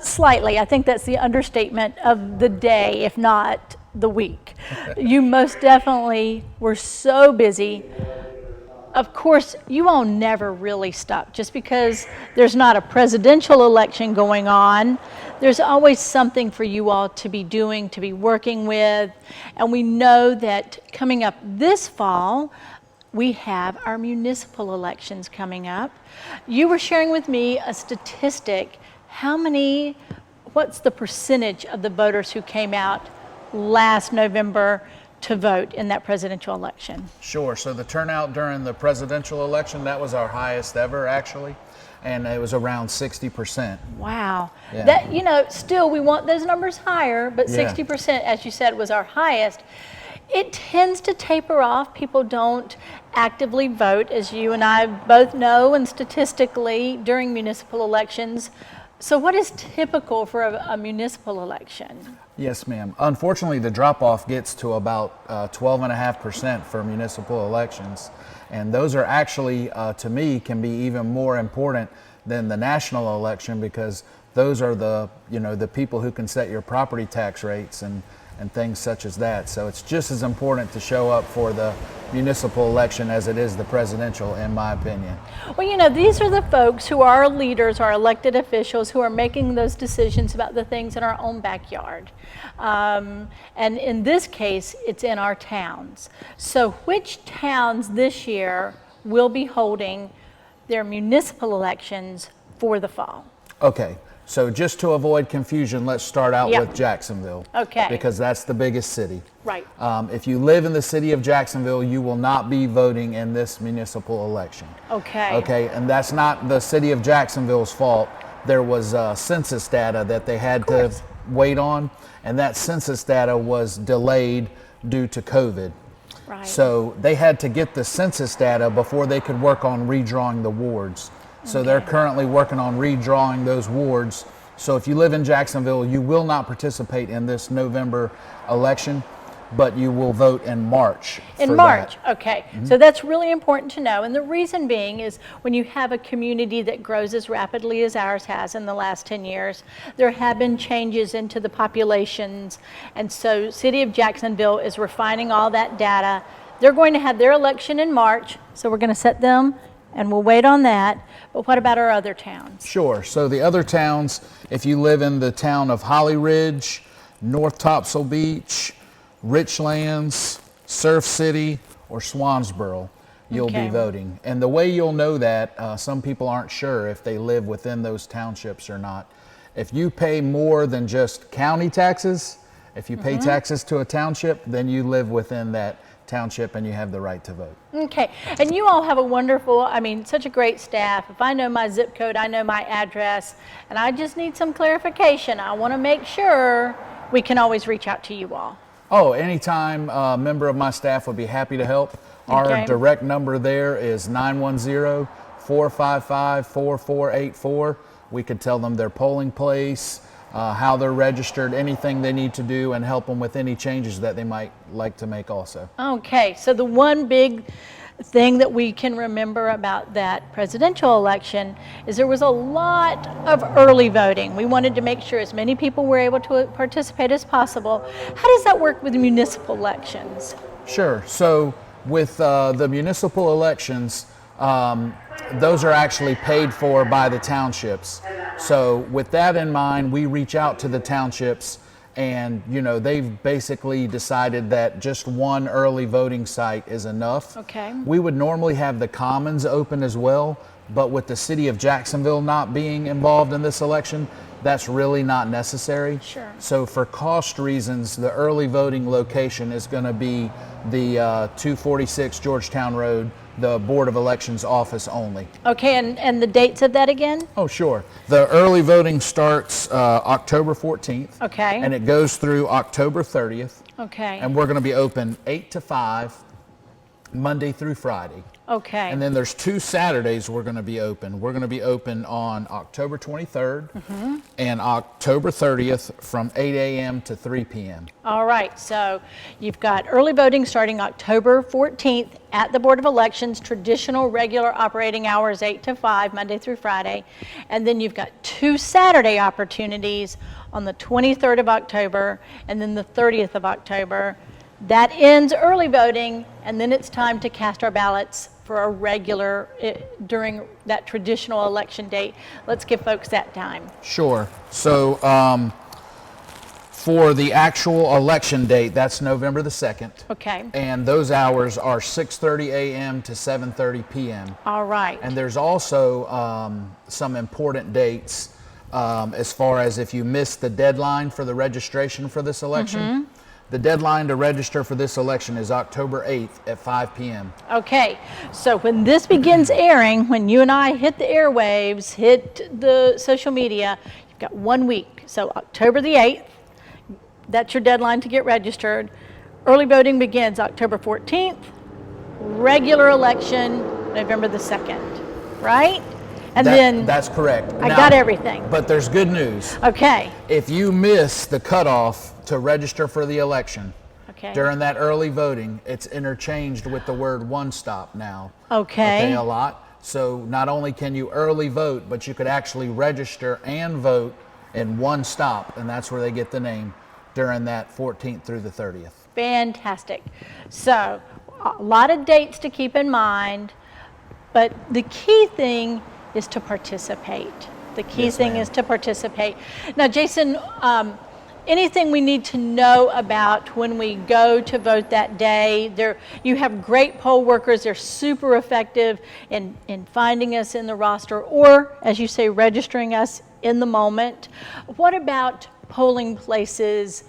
Slightly. I think that's the understatement of the day, if not the week. You most definitely were so busy. Of course, you all never really stop. Just because there's not a presidential election going on, there's always something for you all to be doing, to be working with. And we know that coming up this fall, we have our municipal elections coming up. You were sharing with me a statistic. What's the percentage of the voters who came out last November to vote in that presidential election? Sure. So the turnout during the presidential election, that was our highest ever, actually, and it was around 60%. Wow. Yeah. That, still we want those numbers higher, but Yeah. 60%, as you said, was our highest. It tends to taper off. People don't actively vote, as you and I both know, and statistically during municipal elections. So what is typical for a municipal election? Yes, ma'am. Unfortunately, the drop-off gets to about 12.5% for municipal elections. And those are actually, to me, can be even more important than the national election, because those are the people who can set your property tax rates and things such as that. So it's just as important to show up for the municipal election as it is the presidential, in my opinion. Well, you know, these are the folks who are leaders, our elected officials, who are making those decisions about the things in our own backyard. And in this case, it's in our towns. So which towns this year will be holding their municipal elections for the fall? Okay, so just to avoid confusion, let's start out with Jacksonville. Okay. Because that's the biggest city. Right. If you live in the city of Jacksonville, you will not be voting in this municipal election. Okay. Okay, and that's not the city of Jacksonville's fault. There was census data that they had to wait on, and that census data was delayed due to COVID. Right. So they had to get the census data before they could work on redrawing the wards. So they're currently working on redrawing those wards. So if you live in Jacksonville, you will not participate in this November election, but you will vote in March. In March, okay. So that's really important to know. And the reason being is when you have a community that grows as rapidly as ours has in the last 10 years, there have been changes into the populations. And so City of Jacksonville is refining all that data. They're going to have their election in March, so we're going to set them and we'll wait on that. But what about our other towns? Sure. So the other towns, if you live in the town of Holly Ridge, North Topsail Beach, Richlands, Surf City, or Swansboro, you'll be voting. And the way you'll know that, some people aren't sure if they live within those townships or not. If you pay more than just county taxes, if you pay taxes to a township, then you live within that township and you have the right to vote. Okay, and you all have a wonderful, I mean, such a great staff. If I know my zip code, I know my address, and I just need some clarification. I want to make sure we can always reach out to you all. Oh, anytime a member of my staff would be happy to help. Our direct number there is 910-455-4484. We could tell them their polling place, how they're registered, anything they need to do, and help them with any changes that they might like to make also. Okay, so the one big thing that we can remember about that presidential election is there was a lot of early voting. We wanted to make sure as many people were able to participate as possible. How does that work with municipal elections? Sure. So with the municipal elections, those are actually paid for by the townships. So with that in mind, we reach out to the townships, and they've basically decided that just one early voting site is enough. Okay. We would normally have the Commons open as well, but with the city of Jacksonville not being involved in this election, that's really not necessary. Sure. So for cost reasons, the early voting location is going to be the 246 Georgetown Road, the Board of Elections office only. Okay, and the dates of that again? Oh, sure. The early voting starts October 14th. Okay. And it goes through October 30th. Okay. And we're going to be open 8 to 5, Monday through Friday. Okay. And then there's 2 Saturdays we're going to be open. We're going to be open on October 23rd and October 30th from 8 a.m. to 3 p.m. All right, so you've got early voting starting October 14th at the Board of Elections, traditional regular operating hours 8 to 5, Monday through Friday. And then you've got 2 Saturday opportunities on the 23rd of October and then the 30th of October. That ends early voting, and then it's time to cast our ballots for a regular, during that traditional election date. Let's give folks that time. Sure. So for the actual election date, that's November the 2nd. Okay. And those hours are 6:30 a.m. to 7:30 p.m. All right. And there's also some important dates as far as if you missed the deadline for the registration for this election. The deadline to register for this election is October 8th at 5 p.m. Okay, so when this begins airing, when you and I hit the airwaves, hit the social media, you've got 1 week. So October the 8th, that's your deadline to get registered. Early voting begins October 14th, regular election November the 2nd, right? And then that's correct. I got everything. But there's good news. Okay. If you miss the cutoff to register for the election during that early voting, it's interchanged with the word one stop now. Okay, a lot. So not only can you early vote, but you could actually register and vote in one stop, and that's where they get the name during that 14th through the 30th. Fantastic. So a lot of dates to keep in mind, but the key thing is to participate. The key Yes, thing ma'am. is to participate. Now, Jason, anything we need to know about when we go to vote that day? You have great poll workers. They're super effective in finding us in the roster, or, as you say, registering us in the moment. What about polling places?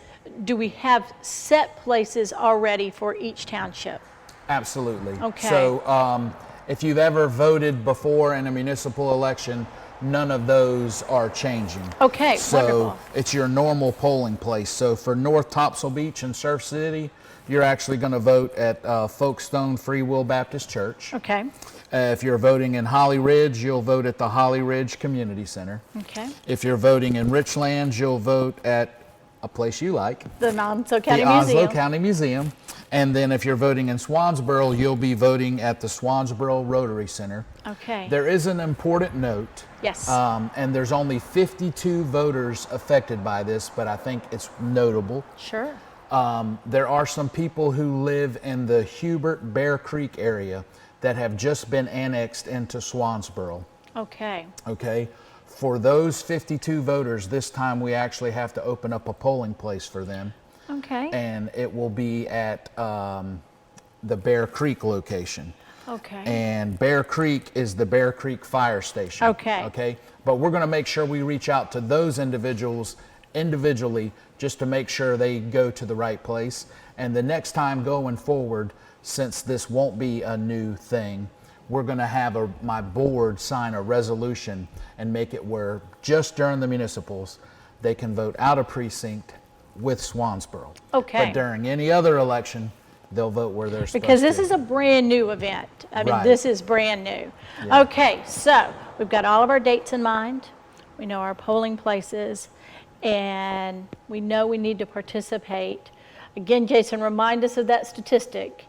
Do we have set places already for each township? Absolutely. Okay. So if you've ever voted before in a municipal election, none of those are changing. Okay, So wonderful. it's your normal polling place. So for North Topsail Beach and Surf City, you're actually going to vote at Folkestone Free Will Baptist Church. Okay. If you're voting in Holly Ridge, you'll vote at the Holly Ridge Community Center. Okay. If you're voting in Richlands, you'll vote at a place you like, The Onslow County the Museum. Onslow County Museum. And then if you're voting in Swansboro, you'll be voting at the Swansboro Rotary Center. Okay. There is an important note. Yes. And there's only 52 voters affected by this, but I think it's notable. Sure. There are some people who live in the Hubert Bear Creek area that have just been annexed into Swansboro. Okay. Okay. For those 52 voters, this time we actually have to open up a polling place for them. Okay. And it will be at the Bear Creek location. Okay. And Bear Creek is the Bear Creek Fire Station. Okay. Okay. But we're going to make sure we reach out to those individuals individually just to make sure they go to the right place. And the next time going forward, since this won't be a new thing, we're going to have my board sign a resolution and make it where just during the municipals, they can vote out of precinct with Swansboro. Okay. But during any other election, they'll vote where they're supposed to. Because this is a brand new event. I mean, Right. this is brand new. Yeah. Okay, so we've got all of our dates in mind. We know our polling places, and we know we need to participate. Again, Jason, remind us of that statistic.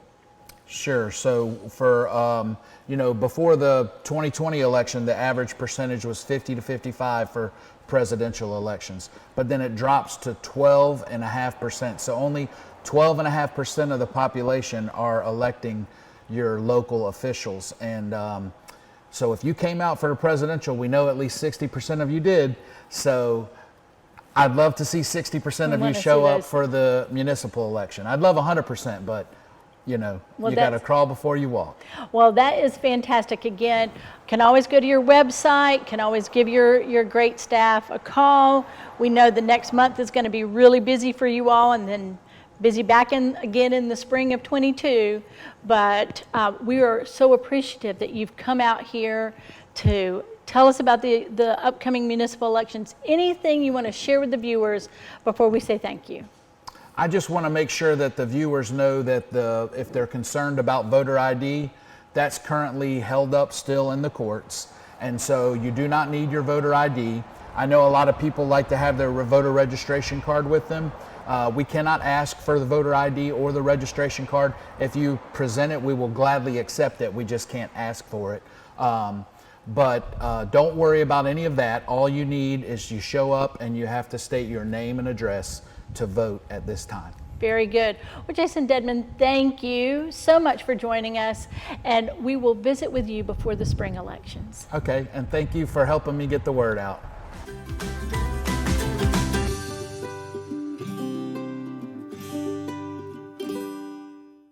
Sure. So for, before the 2020 election, the average percentage was 50 to 55 for presidential elections. But then it drops to 12.5%. So only 12.5% of the population are electing your local officials. And so if you came out for the presidential, we know at least 60% of you did. So I'd love to see 60% of you show up for the municipal election. I'd love 100%, but you got to crawl before you walk. Well, that is fantastic. Again, can always go to your website, can always give your great staff a call. We know the next month is going to be really busy for you all, and then busy back again in the spring of 22. But we are so appreciative that you've come out here to tell us about the upcoming municipal elections. Anything you want to share with the viewers before we say thank you? I just want to make sure that the viewers know that if they're concerned about voter ID, that's currently held up still in the courts. And so you do not need your voter ID. I know a lot of people like to have their voter registration card with them. We cannot ask for the voter ID or the registration card. If you present it, we will gladly accept it. We just can't ask for it. But don't worry about any of that. All you need is you show up and you have to state your name and address to vote at this time. Very good. Well, Jason Dedman, thank you so much for joining us, and we will visit with you before the spring elections. Okay, and thank you for helping me get the word out.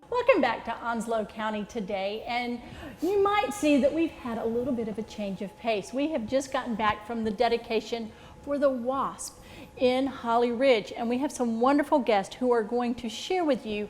Welcome back to Onslow County today, and you might see that we've had a little bit of a change of pace. We have just gotten back from the dedication for the Wasp in Holly Ridge, and we have some wonderful guests who are going to share with you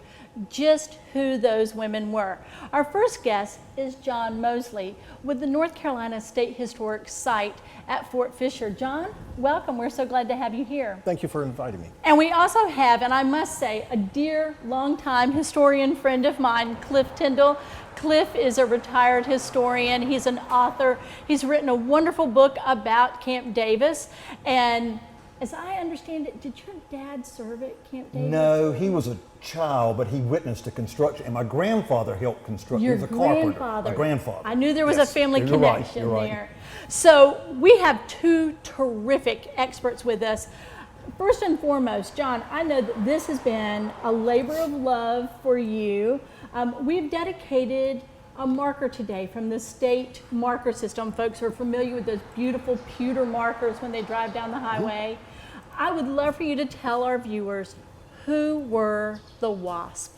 just who those women were. Our first guest is John Mosely with the North Carolina State Historic Site at Fort Fisher. John, welcome. We're so glad to have you here. Thank you for inviting me. And we also have, and I must say, a dear longtime historian friend of mine, Cliff Tyndall. Cliff is a retired historian. He's an author. He's written a wonderful book about Camp Davis. And as I understand it, did your dad serve at Camp Davis? No, he was a child, but he witnessed the construction, and my grandfather helped construct. Your He was a carpenter. grandfather. My grandfather. I knew there was Yes, a family you're right, connection you're right. there. So we have two terrific experts with us. first and foremost, John, I know that this has been a labor of love for you. We've dedicated a marker today from the state marker system. Folks are familiar with those beautiful pewter markers when they drive down the highway. I would love for you to tell our viewers, who were the Wasps?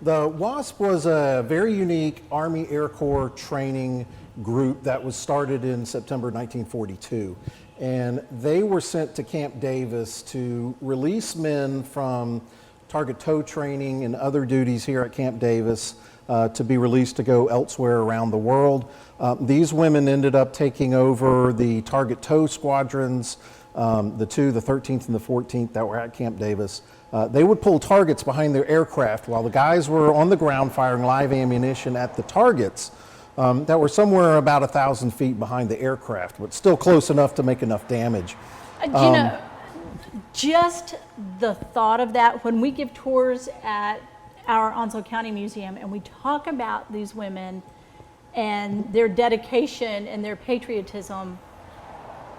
The WASP was a very unique Army Air Corps training group that was started in September 1942. And they were sent to Camp Davis to release men from target tow training and other duties here at Camp Davis to be released to go elsewhere around the world. These women ended up taking over the target tow squadrons, the 13th and the 14th that were at Camp Davis. They would pull targets behind their aircraft while the guys were on the ground firing live ammunition at the targets that were somewhere about 1,000 feet behind the aircraft, but still close enough to make enough damage. You know, just the thought of that, when we give tours at our Onslow County Museum and we talk about these women and their dedication and their patriotism,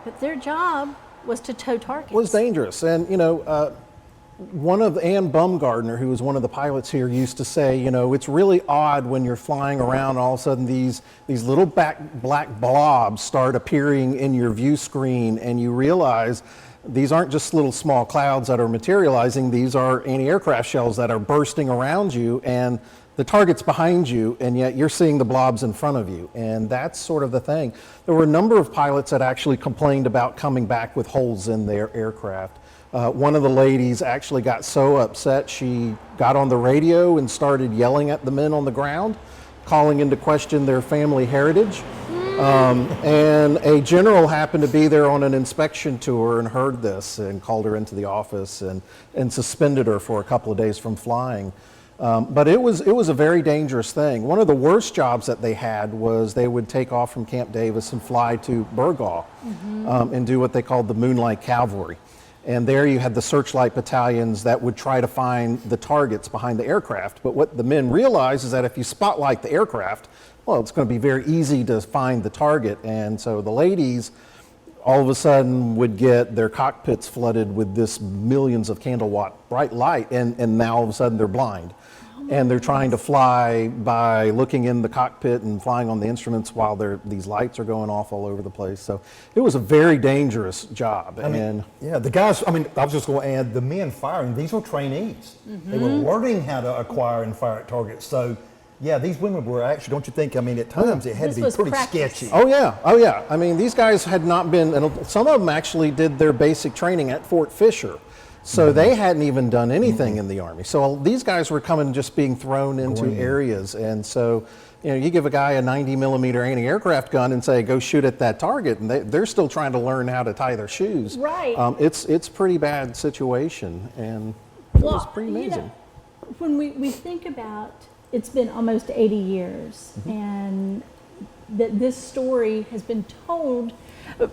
but their job was to tow targets. It was dangerous. And, you know, one of Ann Bumgardner, who was one of the pilots here, used to say, you know, it's really odd when you're flying around and all of a sudden these little black blobs start appearing in your view screen and you realize these aren't just little small clouds that are materializing, these are anti-aircraft shells that are bursting around you and the target's behind you, and yet you're seeing the blobs in front of you. And that's sort of the thing. There were a number of pilots that actually complained about coming back with holes in their aircraft. One of the ladies actually got so upset she got on the radio and started yelling at the men on the ground, calling into question their family heritage. And a general happened to be there on an inspection tour and heard this and called her into the office and suspended her for a couple of days from flying. But it was a very dangerous thing. One of the worst jobs that they had was they would take off from Camp Davis and fly to Burgaw and do what they called the Moonlight Cavalry. And there you had the searchlight battalions that would try to find the targets behind the aircraft. But what the men realized is that if you spotlight the aircraft, well, it's going to be very easy to find the target. And so the ladies all of a sudden would get their cockpits flooded with this millions of candle watt bright light, and now all of a sudden they're blind. And they're trying to fly by looking in the cockpit and flying on the instruments while these lights are going off all over the place. So it was a very dangerous job. Yeah, the guys, I was just going to add, the men firing, these were trainees. They were learning how to acquire and fire at targets. So yeah, these women were actually, don't you think, at times it had to be pretty sketchy. Oh yeah. I mean, these guys had not been, and some of them actually did their basic training at Fort Fisher. So they hadn't even done anything in the Army. So these guys were coming just being thrown into areas. And so, you know, you give a guy a 90 millimeter anti-aircraft gun and say, go shoot at that target, and they're still trying to learn how to tie their shoes. Right. It's pretty bad situation, and it was pretty amazing. You know, when we think about, it's been almost 80 years, and that this story has been told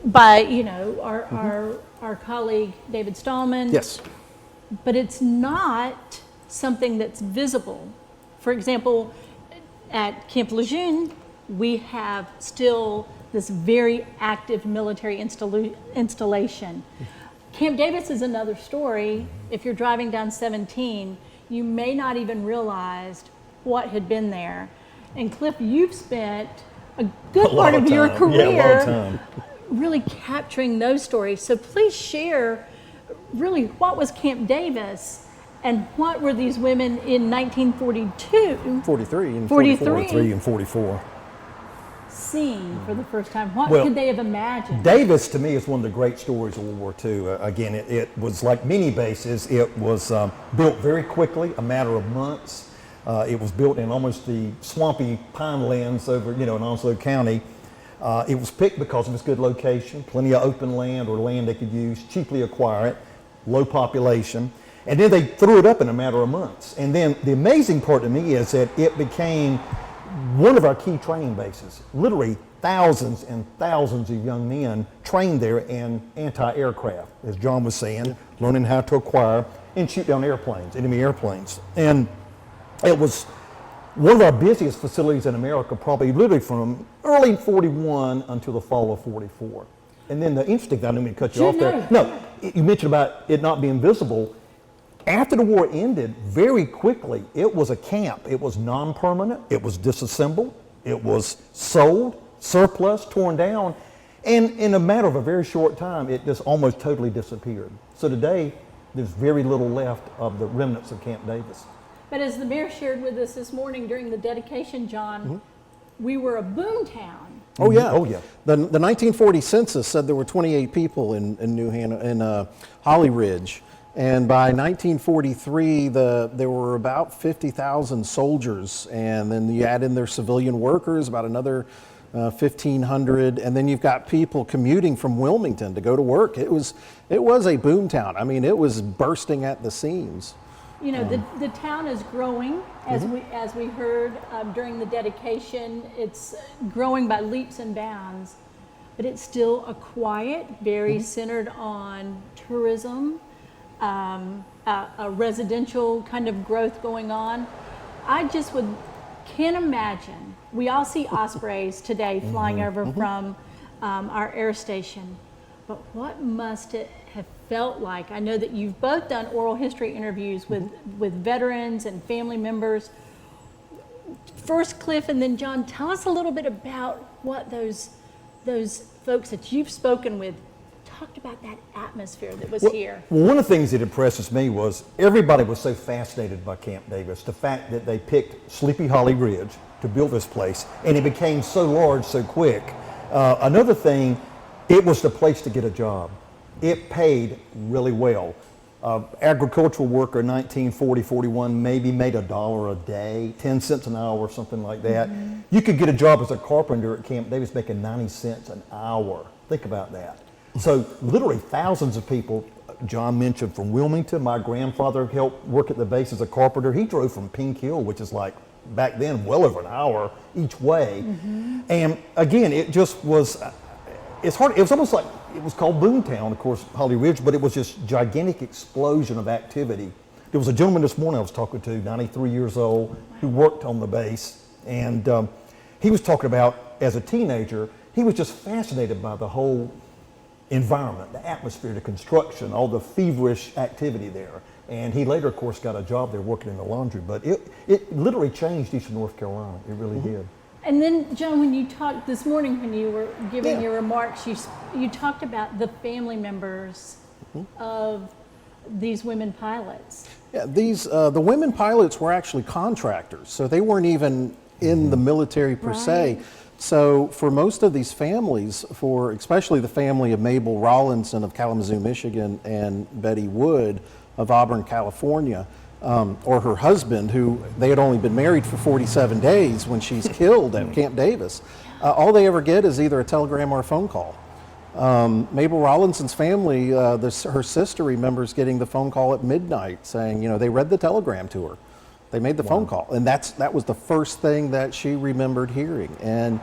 by, you know, our colleague David Stallman. Yes. But it's not something that's visible. For example, at Camp Lejeune, we have still this very active military installation. Camp Davis is another story. If you're driving down 17, you may not even realize what had been there. And Cliff, you've spent a good part of your career really capturing those stories. So please share really what was Camp Davis and what were these women in 1942? 43 and 43 and 44. Seeing for the first time. What Well, could they have imagined? Davis, to me, is one of the great stories of World War II. Again, it was like many bases. It was built very quickly, a matter of months. It was built in almost the swampy pine lands over, in Onslow County. It was picked because of its good location, plenty of open land or land they could use, cheaply acquire it, low population. And then they threw it up in a matter of months. And then the amazing part to me is that it became one of our key training bases. Literally thousands and thousands of young men trained there in anti-aircraft, as John was saying, learning how to acquire and shoot down airplanes, enemy airplanes. And it was one of our busiest facilities in America, probably literally from early 41 until the fall of 44. And then the interesting thing, I didn't mean to cut you off there. No, you mentioned about it not being visible. After the war ended, very quickly, it was a camp. It was non-permanent, it was disassembled, it was sold, surplus, torn down, and in a matter of a very short time, it just almost totally disappeared. So today, there's very little left of the remnants of Camp Davis. But as the mayor shared with us this morning during the dedication, John, we were a boom town. Oh yeah, Oh, yeah. The 1940 census said there were 28 people in Holly Ridge, and by 1943 there were about 50,000 soldiers, and then you add in their civilian workers, about another 1,500, and then you've got people commuting from Wilmington to go to work. It was a boom town. I mean, it was bursting at the seams. You know, the town is growing, as we heard during the dedication. It's growing by leaps and bounds, but it's still a quiet, very centered on tourism, a residential kind of growth going on. I just can't imagine. We all see ospreys today flying over from our air station, but what must it have felt like? I know that you've both done oral history interviews with veterans and family members. First, Cliff, and then John, tell us a little bit about what those folks that you've spoken with talked about, that atmosphere that was here. Well, one of the things that impresses me was everybody was so fascinated by Camp Davis, the fact that they picked Sleepy Hollow Ridge to build this place, and it became so large so quick. Another thing, it was the place to get a job. It paid really well. Agricultural worker in 1940-41 maybe made $1 a day, 10 cents an hour, or something like that. You could get a job as a carpenter at Camp Davis making 90 cents an hour. Think about that. So literally thousands of people, John mentioned from Wilmington. My grandfather helped work at the base as a carpenter. He drove from Pink Hill, which is like back then well over an hour each way. And again, it just was, it's hard, it was almost like, it was called Boomtown, of course, Holly Ridge, but it was just gigantic explosion of activity. There was a gentleman this morning I was talking to, 93 years old, who worked on the base, and he was talking about, as a teenager, he was just fascinated by the whole environment, the atmosphere, the construction, all the feverish activity there. And he later, of course, got a job there working in the laundry, but it literally changed Eastern North Carolina. It really did. And then, John, when you talked this morning, when you were giving your remarks, you talked about the family members of these women pilots. Yeah, the women pilots were actually contractors, so they weren't even in the military per se. So for most of these families, for especially the family of Mabel Rawlinson of Kalamazoo, Michigan, and Betty Wood of Auburn, California, or her husband, who they had only been married for 47 days when she's killed at Camp Davis, all they ever get is either a telegram or a phone call. Mabel Rawlinson's family, her sister remembers getting the phone call at midnight saying, you know, they read the telegram to her. They made the phone call, and that was the first thing that she remembered hearing. And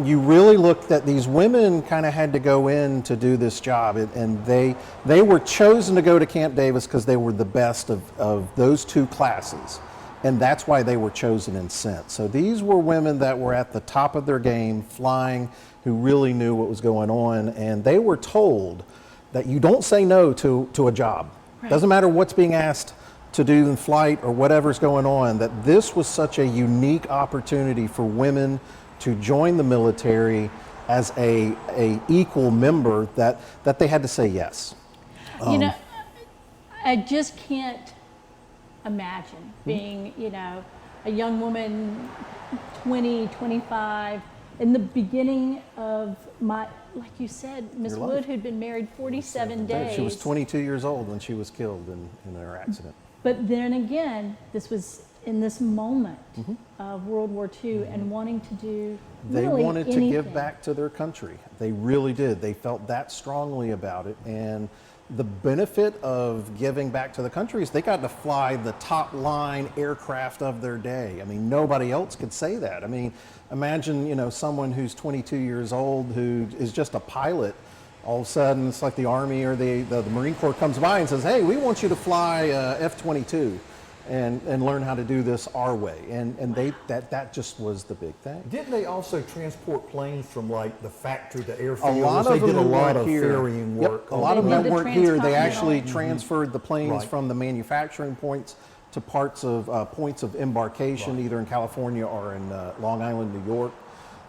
you really looked at these women kind of had to go in to do this job, and they were chosen to go to Camp Davis because they were the best of those two classes, and that's why they were chosen and sent. So these were women that were at the top of their game, flying, who really knew what was going on, and they were told that you don't say no to a job. Doesn't matter what's being asked to do in flight or whatever's going on, that this was such a unique opportunity for women to join the military as a equal member that they had to say yes. You know, I just can't imagine being, you know, a young woman, 20, 25, in the beginning of my, like you said, Miss Wood, who'd been married 47 days. She was 22 years old when she was killed in her accident. But then again, this was in this moment of World War II and wanting to do They really wanted anything. to give back to their country. They really did. They felt that strongly about it. And the benefit of giving back to the country is they got to fly the top line aircraft of their day. I mean, nobody else could say that. I mean, imagine, you know, someone who's 22 years old who is just a pilot. All of a sudden, it's like the Army or the Marine Corps comes by and says, hey, we want you to fly F-22. and learn how to do this our way. And that just was the big thing. Didn't they also transport planes from like the factory to airfields? A lot of They them did a lot weren't of here. ferrying Yep, work. a lot of They them did the weren't here. They transcontinental. actually transferred the planes Right. from the manufacturing points to points of embarkation, either in California or in Long Island, New York.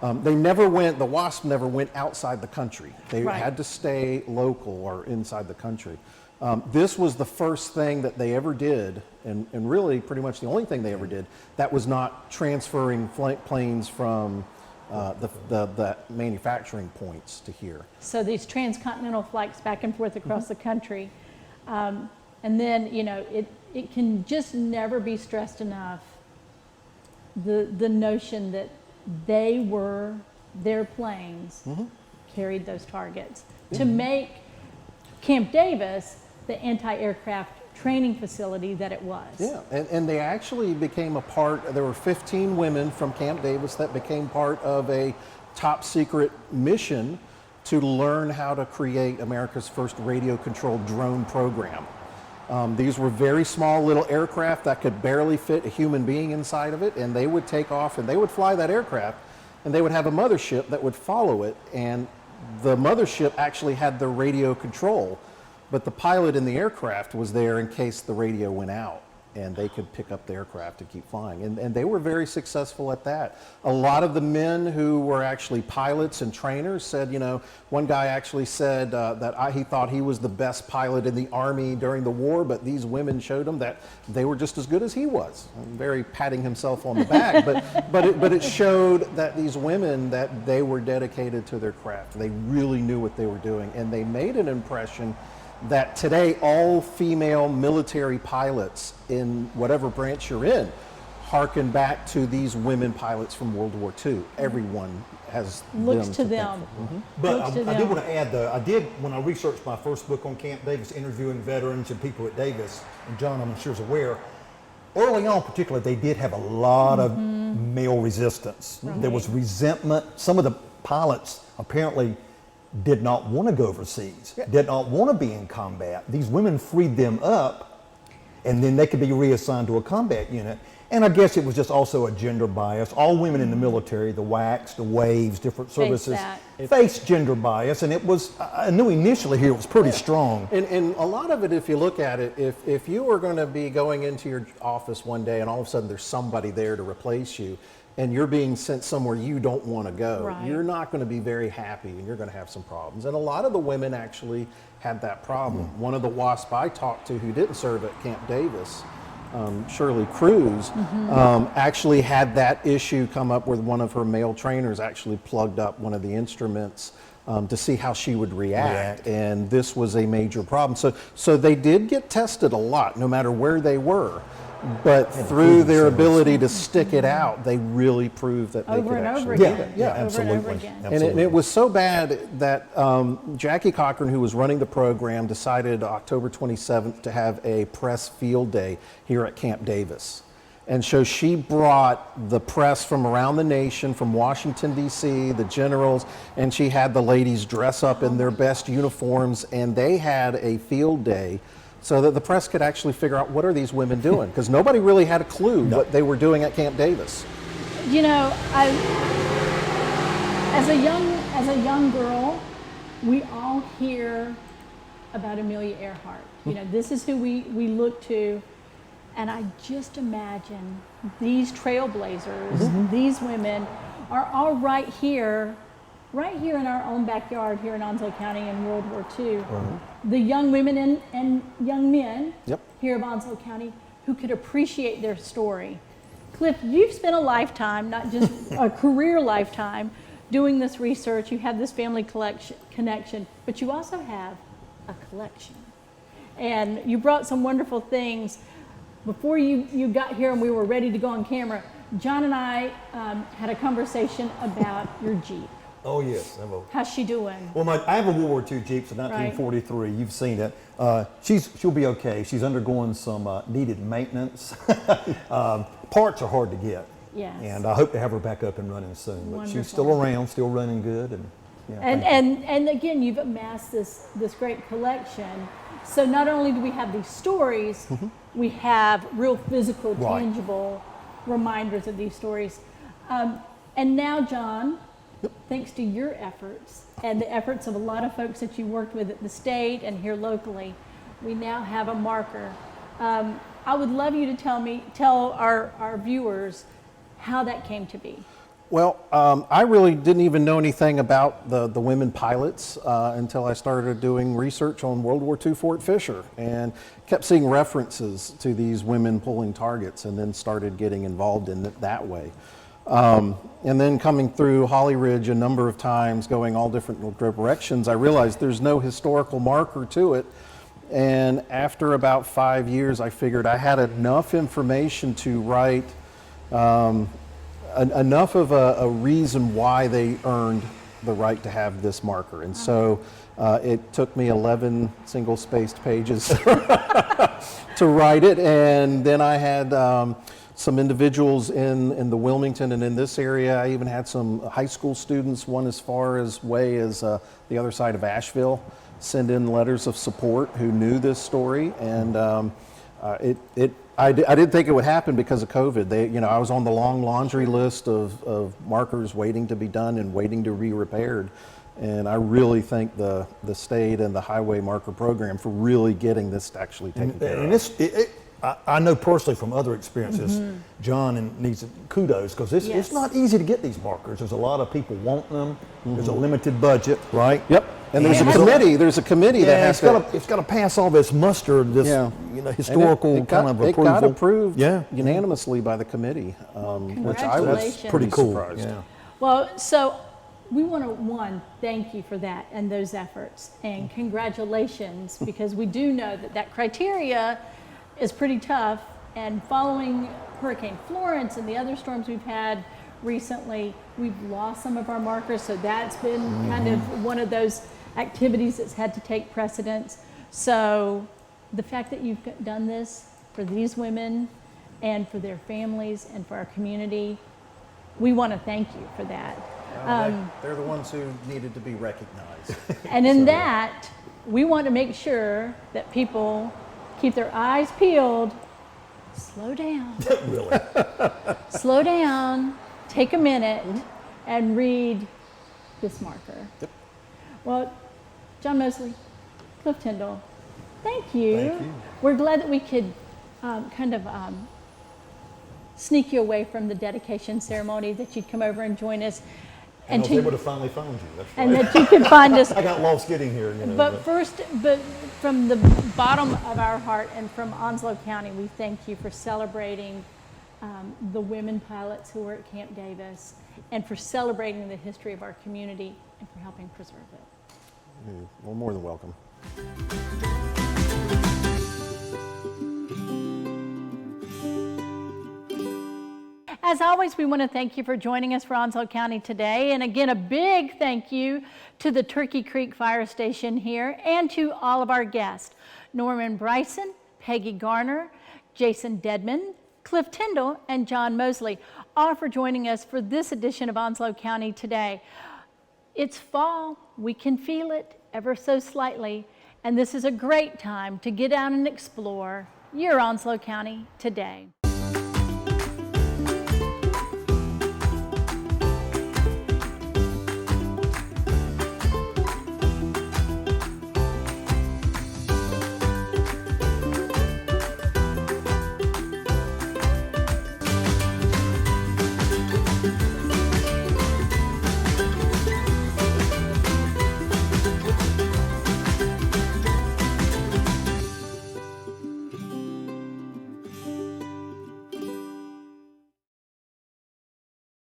The Wasp never went outside the country. They Right. had to stay local or inside the country. This was the first thing that they ever did, and really pretty much the only thing they ever did, that was not transferring planes from the manufacturing points to here. So these transcontinental flights back and forth across the country. And then, it can just never be stressed enough, the notion that their planes carried those targets to make Camp Davis the anti-aircraft training facility that it was. Yeah, and they actually became a part, there were 15 women from Camp Davis that became part of a top secret mission to learn how to create America's first radio-controlled drone program. These were very small little aircraft that could barely fit a human being inside of it, and they would take off and they would fly that aircraft, and they would have a mothership that would follow it, and the mothership actually had the radio control, but the pilot in the aircraft was there in case the radio went out, and they could pick up the aircraft and keep flying. And they were very successful at that. A lot of the men who were actually pilots and trainers said, one guy actually said he thought he was the best pilot in the Army during the war, but these women showed him that they were just as good as he was. Very patting himself on the back, but it showed that these women, that they were dedicated to their craft. They really knew what they were doing, and they made an impression that today all female military pilots in whatever branch you're in harken back to these women pilots from World War II. Everyone has Looks them to thank them. for. But Looks to I did them. want to add, though, when I researched my first book on Camp Davis, interviewing veterans and people at Davis, and John, I'm sure is aware, early on particularly, they did have a lot of male resistance. There was resentment. Some of the pilots apparently did not want to go overseas, did not want to be in combat. These women freed them up, and then they could be reassigned to a combat unit. And I guess it was just also a gender bias. All women in the military, the WACs, the WAVES, different services, faced gender bias, and it was, I knew initially here it was pretty strong. And a lot of it, if you look at it, if you are going to be going into your office one day and all of a sudden there's somebody there to replace you, and you're being sent somewhere you don't want to go, Right. you're not going to be very happy, and you're going to have some problems. And a lot of the women actually had that problem. One of the WASP I talked to who didn't serve at Camp Davis, Shirley Cruz, actually had that issue come up where one of her male trainers actually plugged up one of the instruments to see how she would react. And this was a major problem. So they did get tested a lot, no matter where they were. But through their ability to stick it out, they really proved that they Over could and actually over do again. it. Yeah, Over and absolutely. over again. And it was so bad that Jackie Cochran, who was running the program, decided October 27th to have a press field day here at Camp Davis. And so she brought the press from around the nation, from Washington, D.C., the generals, and she had the ladies dress up in their best uniforms, and they had a field day so that the press could actually figure out what are these women doing, because nobody really had a clue what they were doing at Camp Davis. As a young girl, we all hear about Amelia Earhart. This is who we look to, and I just imagine these trailblazers, these women, are all right here in our own backyard here in Onslow County in World War II. The young women and young men here of Onslow County who could appreciate their story. Cliff, you've spent a lifetime, not just a career lifetime, doing this research. You have this family connection, but you also have a collection. And you brought some wonderful things. Before you got here and we were ready to go on camera, John and I had a conversation about your Jeep. Oh, yes. How's she doing? Well, I have a World War II Jeep, so 1943. You've seen it. She'll be okay. She's undergoing some needed maintenance. Parts are hard to get. Yes. And I hope to have her back up and running soon. But Wonderful. she's still around, still running good. And again, you've amassed this great collection. So not only do we have these stories, we have real physical, Right. tangible reminders of these stories. And now, John, thanks to your efforts and the efforts of a lot of folks that you worked with at the state and here locally, we now have a marker. I would love you to tell our viewers how that came to be. Well, I really didn't even know anything about the women pilots until I started doing research on World War II Fort Fisher and kept seeing references to these women pulling targets, and then started getting involved in it that way. And then coming through Holly Ridge a number of times, going all different directions, I realized there's no historical marker to it. And after about 5 years, I figured I had enough information to write enough of a reason why they earned the right to have this marker. And so it took me 11 single-spaced pages to write it. And then I had some individuals in the Wilmington and in this area. I even had some high school students, one as far away as the other side of Asheville, send in letters of support who knew this story. And I didn't think it would happen because of COVID. I was on the long laundry list of markers waiting to be done and waiting to be repaired. And I really thank the state and the highway marker program for really getting this actually taken care of. And I know personally from other experiences, John needs kudos, because it's not easy to get these markers. There's a lot of people want them. There's a limited budget, right? Yep. And there's a committee that has it's got to pass all this muster, this historical kind of approval. It got approved Yeah. unanimously by the committee, which I was Congratulations. Pretty cool. surprised. Yeah. Well, so we want to, thank you for that and those efforts, and congratulations, because we do know that criteria is pretty tough, and following Hurricane Florence and the other storms we've had recently, we've lost some of our markers, so that's been kind of one of those activities that's had to take precedence. So the fact that you've done this for these women and for their families and for our community, we want to thank you for that. They're the ones who needed to be recognized. And in that, we want to make sure that people keep their eyes peeled. Slow down. Really. Slow down. Take a minute and read this marker. Yep. Well, John Mosely, Cliff Tyndall, thank you. Thank you. We're glad that we could sneak you away from the dedication ceremony, that you'd come over and join us. And I was able to finally find you. That's right. And that you could find us. I got lost getting here. But from the bottom of our heart and from Onslow County, we thank you for celebrating the women pilots who were at Camp Davis, and for celebrating the history of our community and for helping preserve it. Well, more than welcome. As always, we want to thank you for joining us for Onslow County today. And again, a big thank you to the Turkey Creek Fire Station here and to all of our guests, Norman Bryson, Peggy Garner, Jason Dedman, Cliff Tyndall, and John Mosely, all for joining us for this edition of Onslow County today. It's fall, we can feel it ever so slightly, and this is a great time to get out and explore your Onslow County today.